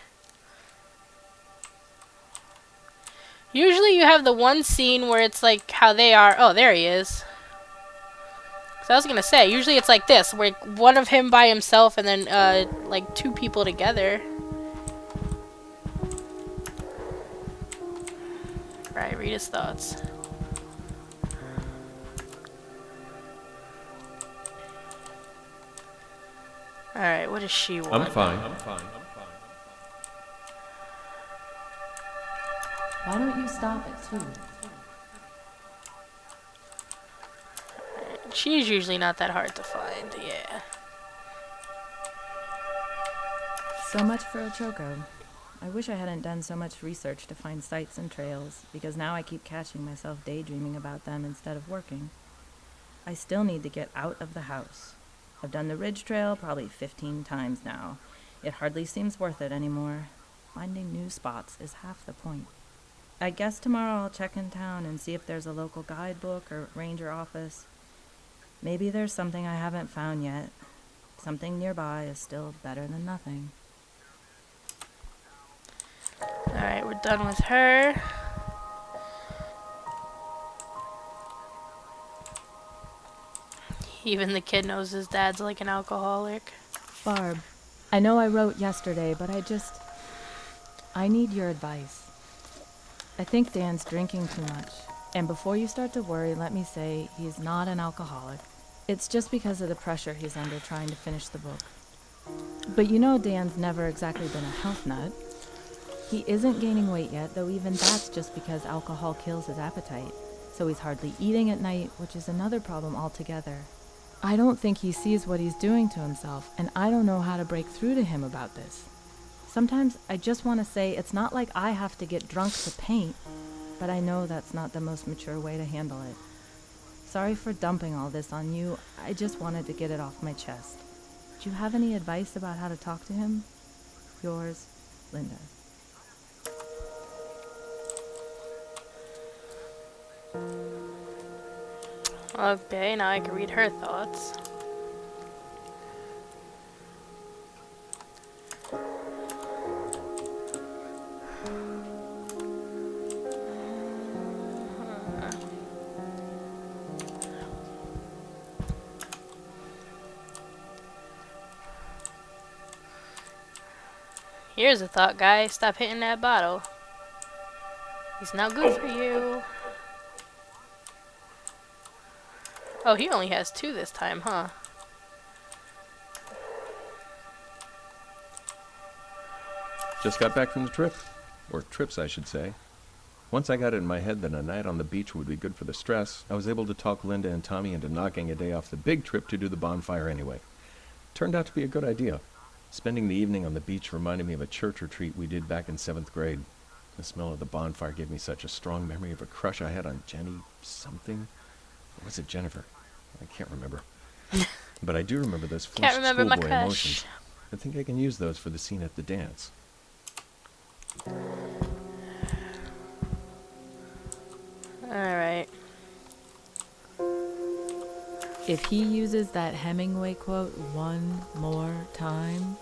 Usually you have the one scene where it's like how they are. Oh, there he is. So I was gonna say, usually it's like this, where one of him by himself and then like two people together. Right, read his thoughts. Alright, what does she want? I'm fine. Why don't you stop it too? She's usually not that hard to find, yeah. So much for a choco. I wish I hadn't done so much research to find sites and trails, because now I keep catching myself daydreaming about them instead of working. I still need to get out of the house. I've done the Ridge Trail probably 15 times now. It hardly seems worth it anymore. Finding new spots is half the point. I guess tomorrow I'll check in town and see if there's a local guidebook or ranger office. Maybe there's something I haven't found yet. Something nearby is still better than nothing. Alright, we're done with her. Even the kid knows his dad's like an alcoholic. Barb, I know I wrote yesterday, but I need your advice. I think Dan's drinking too much. And before you start to worry, let me say he's not an alcoholic. It's just because of the pressure he's under trying to finish the book. But you know Dan's never exactly been a health nut. He isn't gaining weight yet, though even that's just because alcohol kills his appetite. So he's hardly eating at night, which is another problem altogether. I don't think he sees what he's doing to himself, and I don't know how to break through to him about this. Sometimes I just want to say it's not like I have to get drunk to paint, but I know that's not the most mature way to handle it. Sorry for dumping all this on you. I just wanted to get it off my chest. Do you have any advice about how to talk to him? Yours, Linda. Okay, now I can read her thoughts. Here's a thought, guys. Stop hitting that bottle. He's not good for you. Oh, he only has 2 this time, huh? Just got back from the trip. Or trips, I should say. Once I got it in my head that a night on the beach would be good for the stress, I was able to talk Linda and Tommy into knocking a day off the big trip to do the bonfire anyway. Turned out to be a good idea. Spending the evening on the beach reminded me of a church retreat we did back in 7th grade. The smell of the bonfire gave me such a strong memory of a crush I had on Jenny something. Or was it Jennifer? I can't remember. But I do remember those flushed schoolboy emotions. I think I can use those for the scene at the dance. Alright. If he uses that Hemingway quote one more time,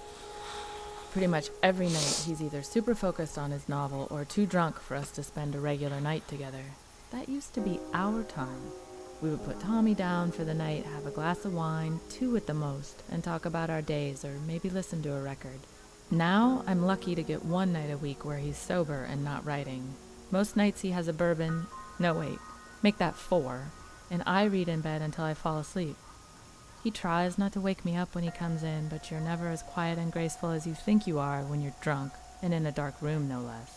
pretty much every night he's either super focused on his novel or too drunk for us to spend a regular night together. That used to be our time. We would put Tommy down for the night, have a glass of wine, 2 at the most, and talk about our days or maybe listen to a record. Now I'm lucky to get 1 night a week where he's sober and not writing. Most nights he has a bourbon. No, wait. Make that 4. And I read in bed until I fall asleep. He tries not to wake me up when he comes in, but you're never as quiet and graceful as you think you are when you're drunk, and in a dark room, no less.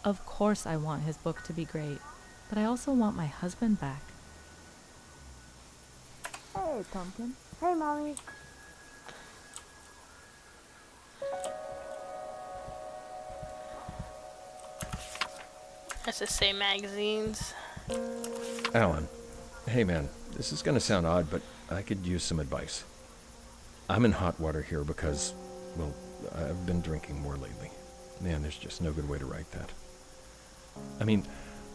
Of course I want his book to be great, but I also want my husband back. Hey, Pumpkin. Hey, Mommy. That's the same magazines. Alan, hey man, this is gonna sound odd, but I could use some advice. I'm in hot water here because, well, I've been drinking more lately. Man, there's just no good way to write that. I mean,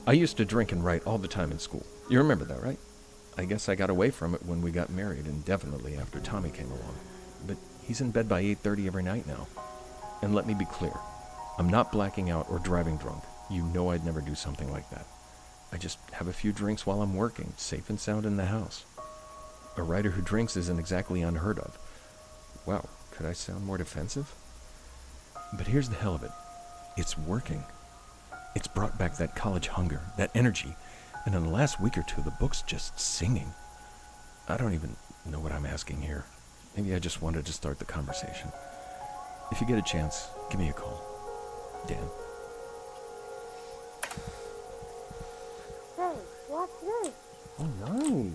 I used to drink and write all the time in school. You remember that, right? I guess I got away from it when we got married, and definitely after Tommy came along. But he's in bed by 8:30 every night now. And let me be clear, I'm not blacking out or driving drunk. You know I'd never do something like that. I just have a few drinks while I'm working, safe and sound in the house. A writer who drinks isn't exactly unheard of. Wow, could I sound more defensive? But here's the hell of it. It's working. It's brought back that college hunger, that energy, and in the last week or two, the book's just singing. I don't even know what I'm asking here. Maybe I just wanted to start the conversation. If you get a chance, give me a call. Dan. Hey, what's this? Oh, nice.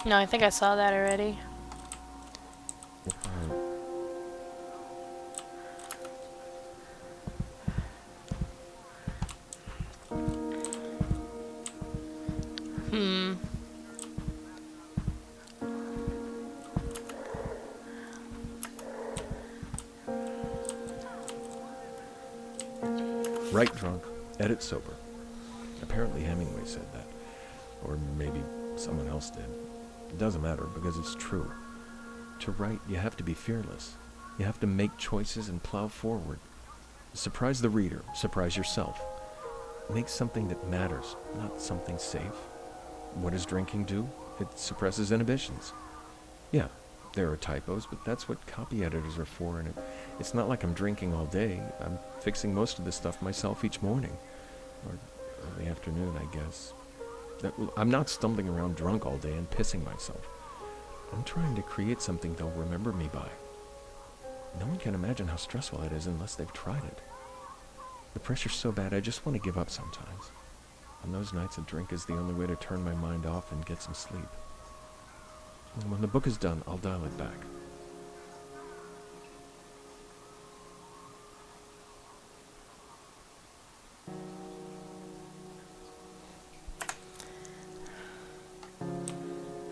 No, I think I saw that already. Write drunk, edit sober. Apparently Hemingway said that. Or maybe someone else did. It doesn't matter because it's true. To write, you have to be fearless. You have to make choices and plow forward. Surprise the reader, surprise yourself. Make something that matters, not something safe. What does drinking do? It suppresses inhibitions. Yeah, there are typos, but that's what copy editors are for, and it's not like I'm drinking all day. I'm fixing most of this stuff myself each morning. Or early afternoon, I guess. I'm not stumbling around drunk all day and pissing myself. I'm trying to create something they'll remember me by. No one can imagine how stressful it is unless they've tried it. The pressure's so bad I just want to give up sometimes. On those nights, a drink is the only way to turn my mind off and get some sleep. And when the book is done, I'll dial it back.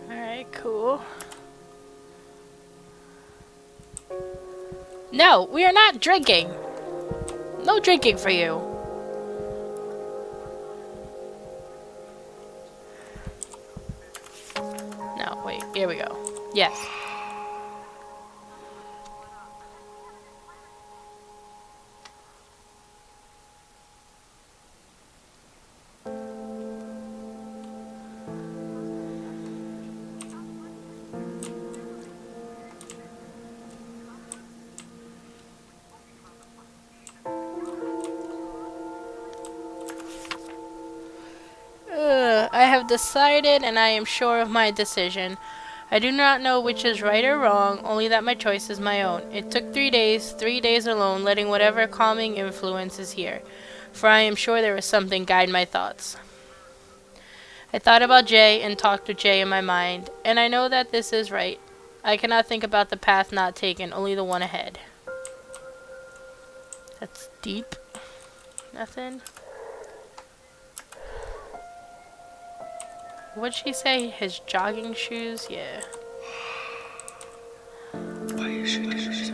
Alright, cool. No, we are not drinking. No drinking for you. No, wait, here we go. Yes. I have decided and I am sure of my decision. I do not know which is right or wrong, only that my choice is my own. It took 3 days alone, letting whatever calming influence is here, for I am sure there is something guide my thoughts. I thought about Jay and talked with Jay in my mind, and I know that this is right. I cannot think about the path not taken, only the one ahead. That's deep. Nothing. What'd she say? His jogging shoes? Yeah. Why you should do this?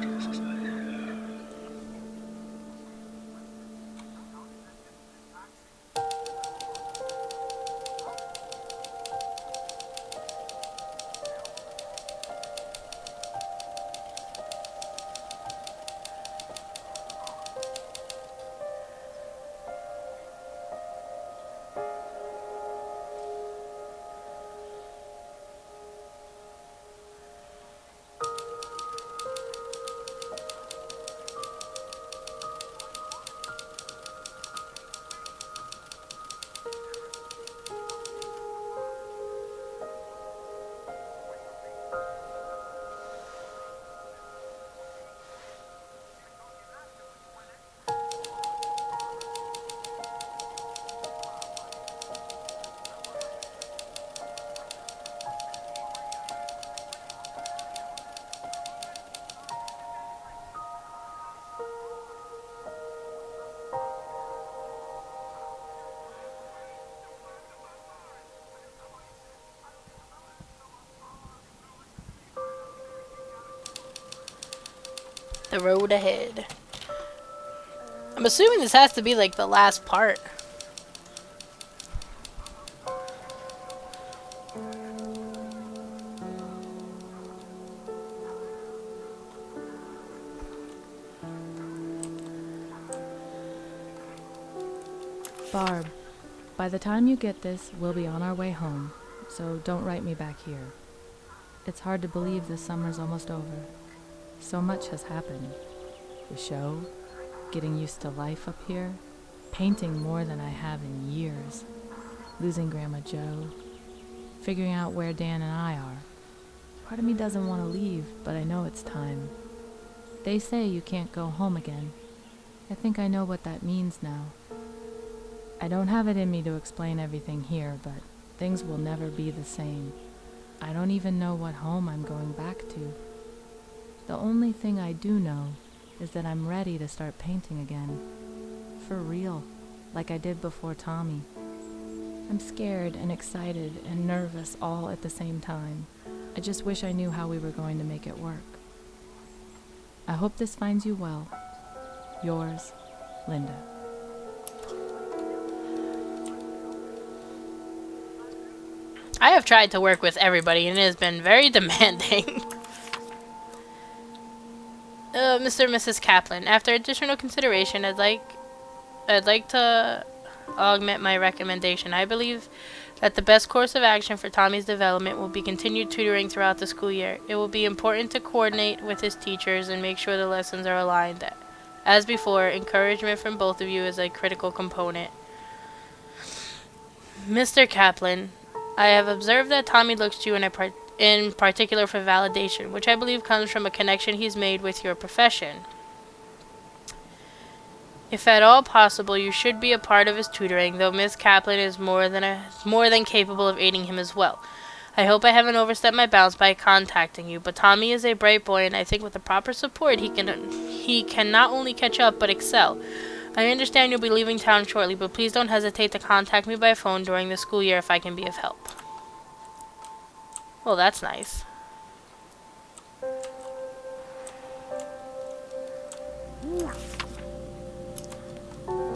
The road ahead. I'm assuming this has to be like the last part. Barb, by the time you get this, we'll be on our way home, so don't write me back here. It's hard to believe this summer's almost over. So much has happened. The show, getting used to life up here, painting more than I have in years, losing Grandma Joe, figuring out where Dan and I are. Part of me doesn't want to leave, but I know it's time. They say you can't go home again. I think I know what that means now. I don't have it in me to explain everything here, but things will never be the same. I don't even know what home I'm going back to. The only thing I do know is that I'm ready to start painting again. For real, like I did before Tommy. I'm scared and excited and nervous all at the same time. I just wish I knew how we were going to make it work. I hope this finds you well. Yours, Linda. I have tried to work with everybody and it has been very demanding. Mr. and Mrs. Kaplan, after additional consideration, I'd like to augment my recommendation. I believe that the best course of action for Tommy's development will be continued tutoring throughout the school year. It will be important to coordinate with his teachers and make sure the lessons are aligned. As before, encouragement from both of you is a critical component. Mr. Kaplan, I have observed that Tommy looks to you in particular for validation, which I believe comes from a connection he's made with your profession. If at all possible, you should be a part of his tutoring, though Miss Kaplan is more than capable of aiding him as well. I hope I haven't overstepped my bounds by contacting you, but Tommy is a bright boy, and I think with the proper support, he can not only catch up, but excel. I understand you'll be leaving town shortly, but please don't hesitate to contact me by phone during the school year if I can be of help. Well, that's nice.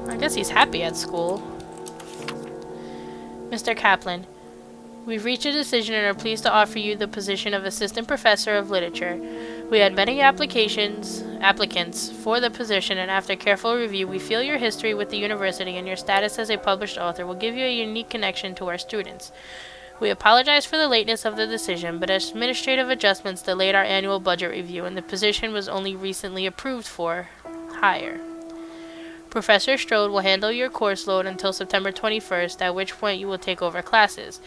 I guess he's happy at school. Mr. Kaplan, we've reached a decision and are pleased to offer you the position of Assistant Professor of Literature. We had many applicants for the position, and after careful review, we feel your history with the university and your status as a published author will give you a unique connection to our students. We apologize for the lateness of the decision, but administrative adjustments delayed our annual budget review, and the position was only recently approved for hire. Professor Strode will handle your course load until September 21st, at which point you will take over classes.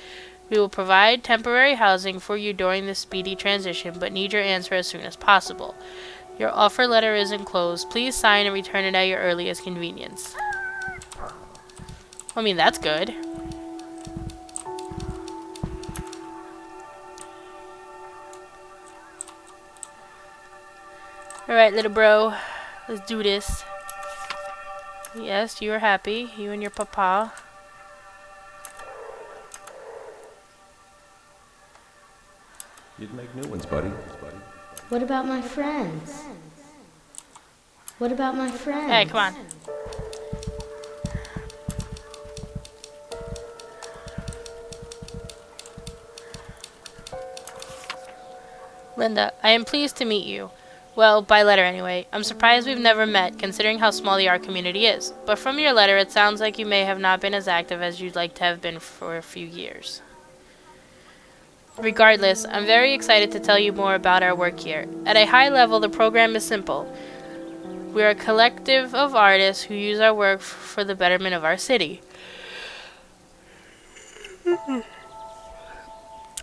We will provide temporary housing for you during this speedy transition, but need your answer as soon as possible. Your offer letter is enclosed. Please sign and return it at your earliest convenience. I mean, that's good. Alright, little bro. Let's do this. Yes, you are happy. You and your papa. You'd make new ones, buddy. What about my friends? What about my friends? Hey, come on. Linda, I am pleased to meet you. Well, by letter anyway. I'm surprised we've never met, considering how small the art community is. But from your letter, it sounds like you may have not been as active as you'd like to have been for a few years. Regardless, I'm very excited to tell you more about our work here. At a high level, the program is simple. We are a collective of artists who use our work for the betterment of our city.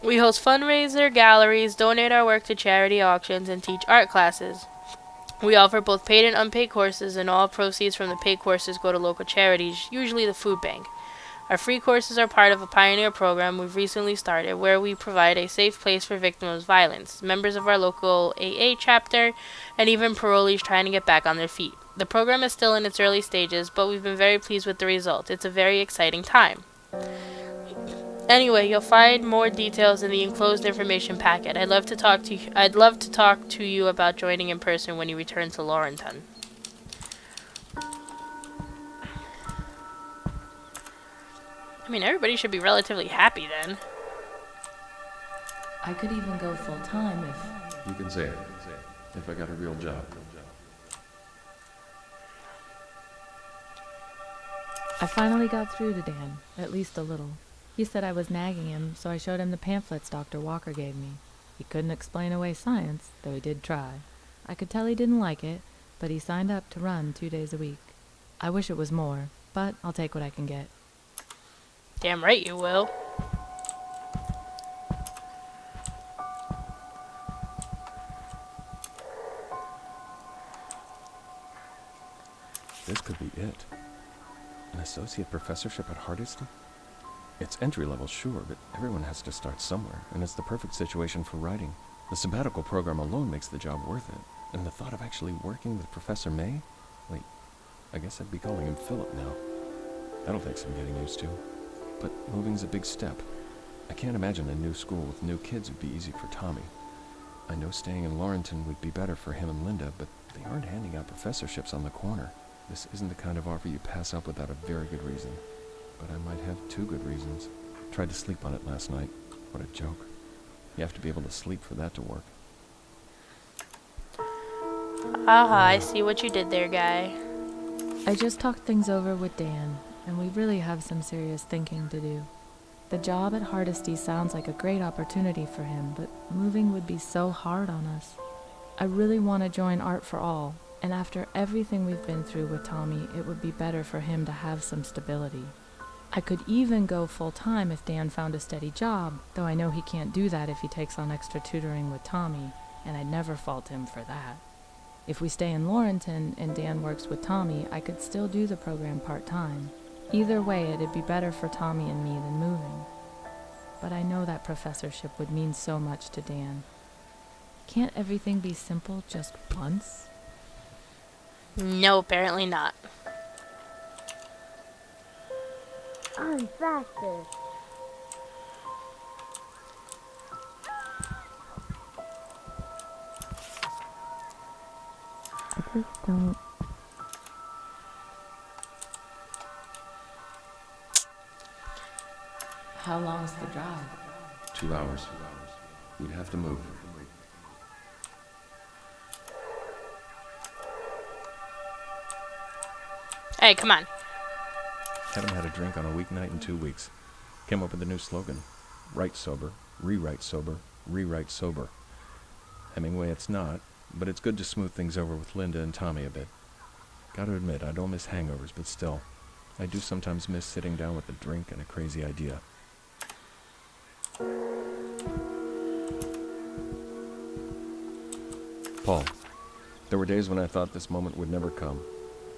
We host fundraiser galleries, donate our work to charity auctions, and teach art classes. We offer both paid and unpaid courses, and all proceeds from the paid courses go to local charities, usually the food bank. Our free courses are part of a pioneer program we've recently started where we provide a safe place for victims of violence, members of our local AA chapter, and even parolees trying to get back on their feet. The program is still in its early stages, but we've been very pleased with the result. It's a very exciting time. Anyway, you'll find more details in the enclosed information packet. I'd love to talk to you about joining in person when you return to Laurenton. I mean, everybody should be relatively happy then. I could even go full time if... You can say it. If I got a real job. I finally got through to Dan, at least a little. He said I was nagging him, so I showed him the pamphlets Dr. Walker gave me. He couldn't explain away science, though he did try. I could tell he didn't like it, but he signed up to run 2 days a week. I wish it was more, but I'll take what I can get. Damn right you will. This could be it. An associate professorship at Hardesty? It's entry level, sure, but everyone has to start somewhere, and it's the perfect situation for writing. The sabbatical program alone makes the job worth it, and the thought of actually working with Professor May? Wait, I guess I'd be calling him Philip now. That'll take some getting used to. But moving's a big step. I can't imagine a new school with new kids would be easy for Tommy. I know staying in Laurenton would be better for him and Linda, but they aren't handing out professorships on the corner. This isn't the kind of offer you pass up without a very good reason. But I might have 2 good reasons. Tried to sleep on it last night. What a joke. You have to be able to sleep for that to work. Aha, I see what you did there, guy. I just talked things over with Dan, and we really have some serious thinking to do. The job at Hardesty sounds like a great opportunity for him, but moving would be so hard on us. I really want to join Art for All, and after everything we've been through with Tommy, it would be better for him to have some stability. I could even go full-time if Dan found a steady job, though I know he can't do that if he takes on extra tutoring with Tommy, and I'd never fault him for that. If we stay in Laurenton and Dan works with Tommy, I could still do the program part-time. Either way, it'd be better for Tommy and me than moving. But I know that professorship would mean so much to Dan. Can't everything be simple just once? No, apparently not. I'm faster. I just don't... How long's the drive? 2 hours. We'd have to move. Hey, come on. Haven't had a drink on a weeknight in 2 weeks. Came up with a new slogan. Write sober, rewrite sober, rewrite sober. Hemingway it's not, but it's good to smooth things over with Linda and Tommy a bit. Gotta admit, I don't miss hangovers, but still, I do sometimes miss sitting down with a drink and a crazy idea. Paul, there were days when I thought this moment would never come.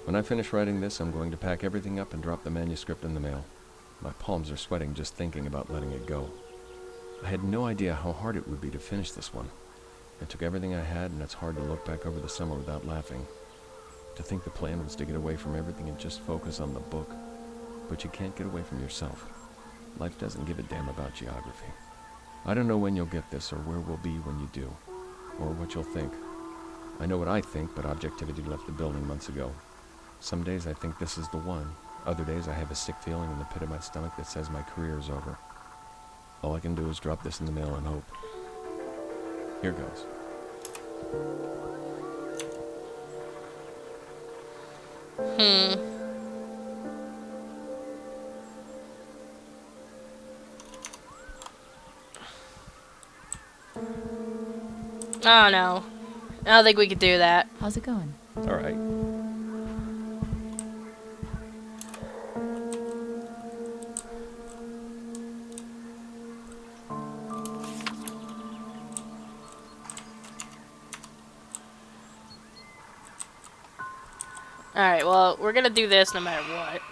When I finish writing this, I'm going to pack everything up and drop the manuscript in the mail. My palms are sweating just thinking about letting it go. I had no idea how hard it would be to finish this one. I took everything I had, and it's hard to look back over the summer without laughing. To think the plan was to get away from everything and just focus on the book. But you can't get away from yourself. Life doesn't give a damn about geography. I don't know when you'll get this, or where we'll be when you do, or what you'll think. I know what I think, but objectivity left the building months ago. Some days I think this is the one. Other days I have a sick feeling in the pit of my stomach that says my career is over. All I can do is drop this in the mail and hope. Here goes. Oh no. I don't think we could do that. How's it going? All right. Alright, well, we're gonna do this no matter what.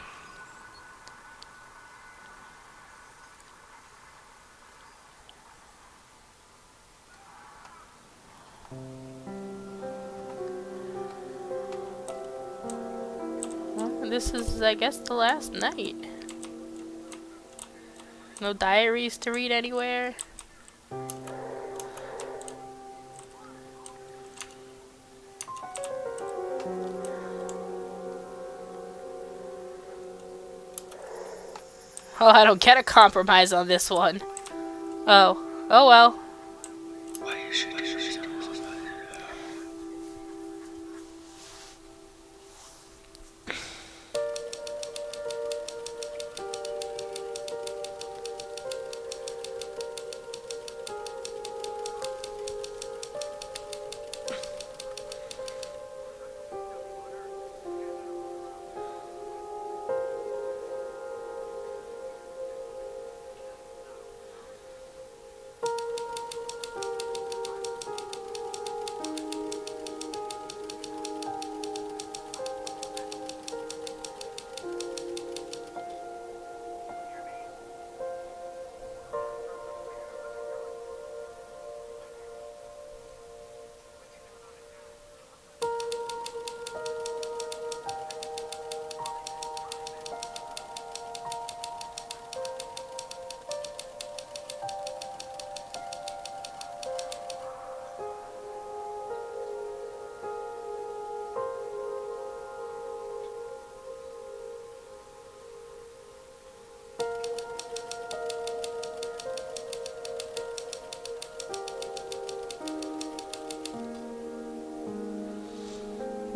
Well, this is, I guess, the last night. No diaries to read anywhere. Oh, I don't get a compromise on this one. Oh. Oh well. Why should I resist?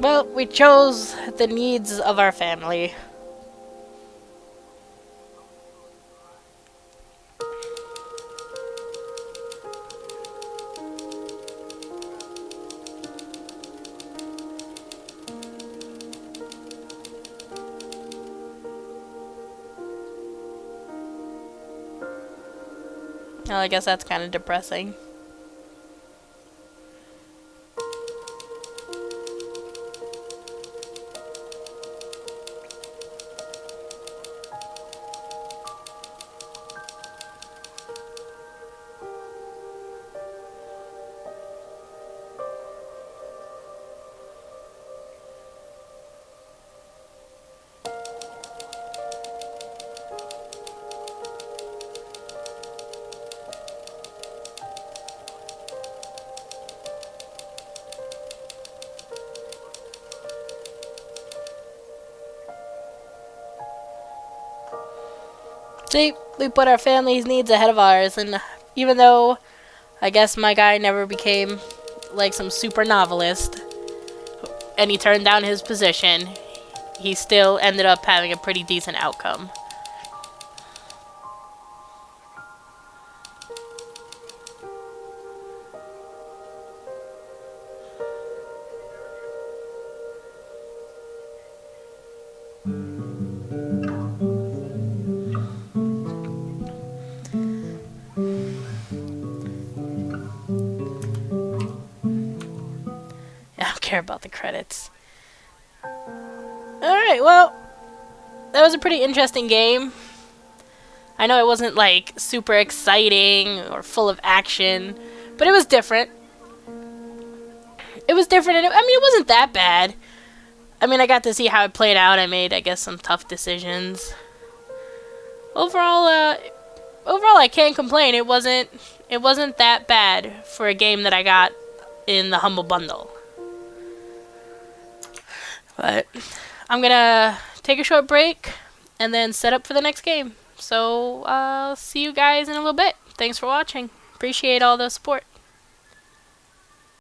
Well, we chose the needs of our family. Well, I guess that's kind of depressing. See, we put our family's needs ahead of ours, and even though I guess my guy never became like some super novelist, and he turned down his position, he still ended up having a pretty decent outcome. I don't care about the credits. Alright, well, that was a pretty interesting game. I know it wasn't like super exciting or full of action, but it was different. It was different, and it wasn't that bad. I mean, I got to see how it played out. I made, I guess, some tough decisions. Overall, I can't complain. It wasn't that bad for a game that I got in the Humble Bundle. But I'm gonna take a short break and then set up for the next game. So, I'll see you guys in a little bit. Thanks for watching. Appreciate all the support.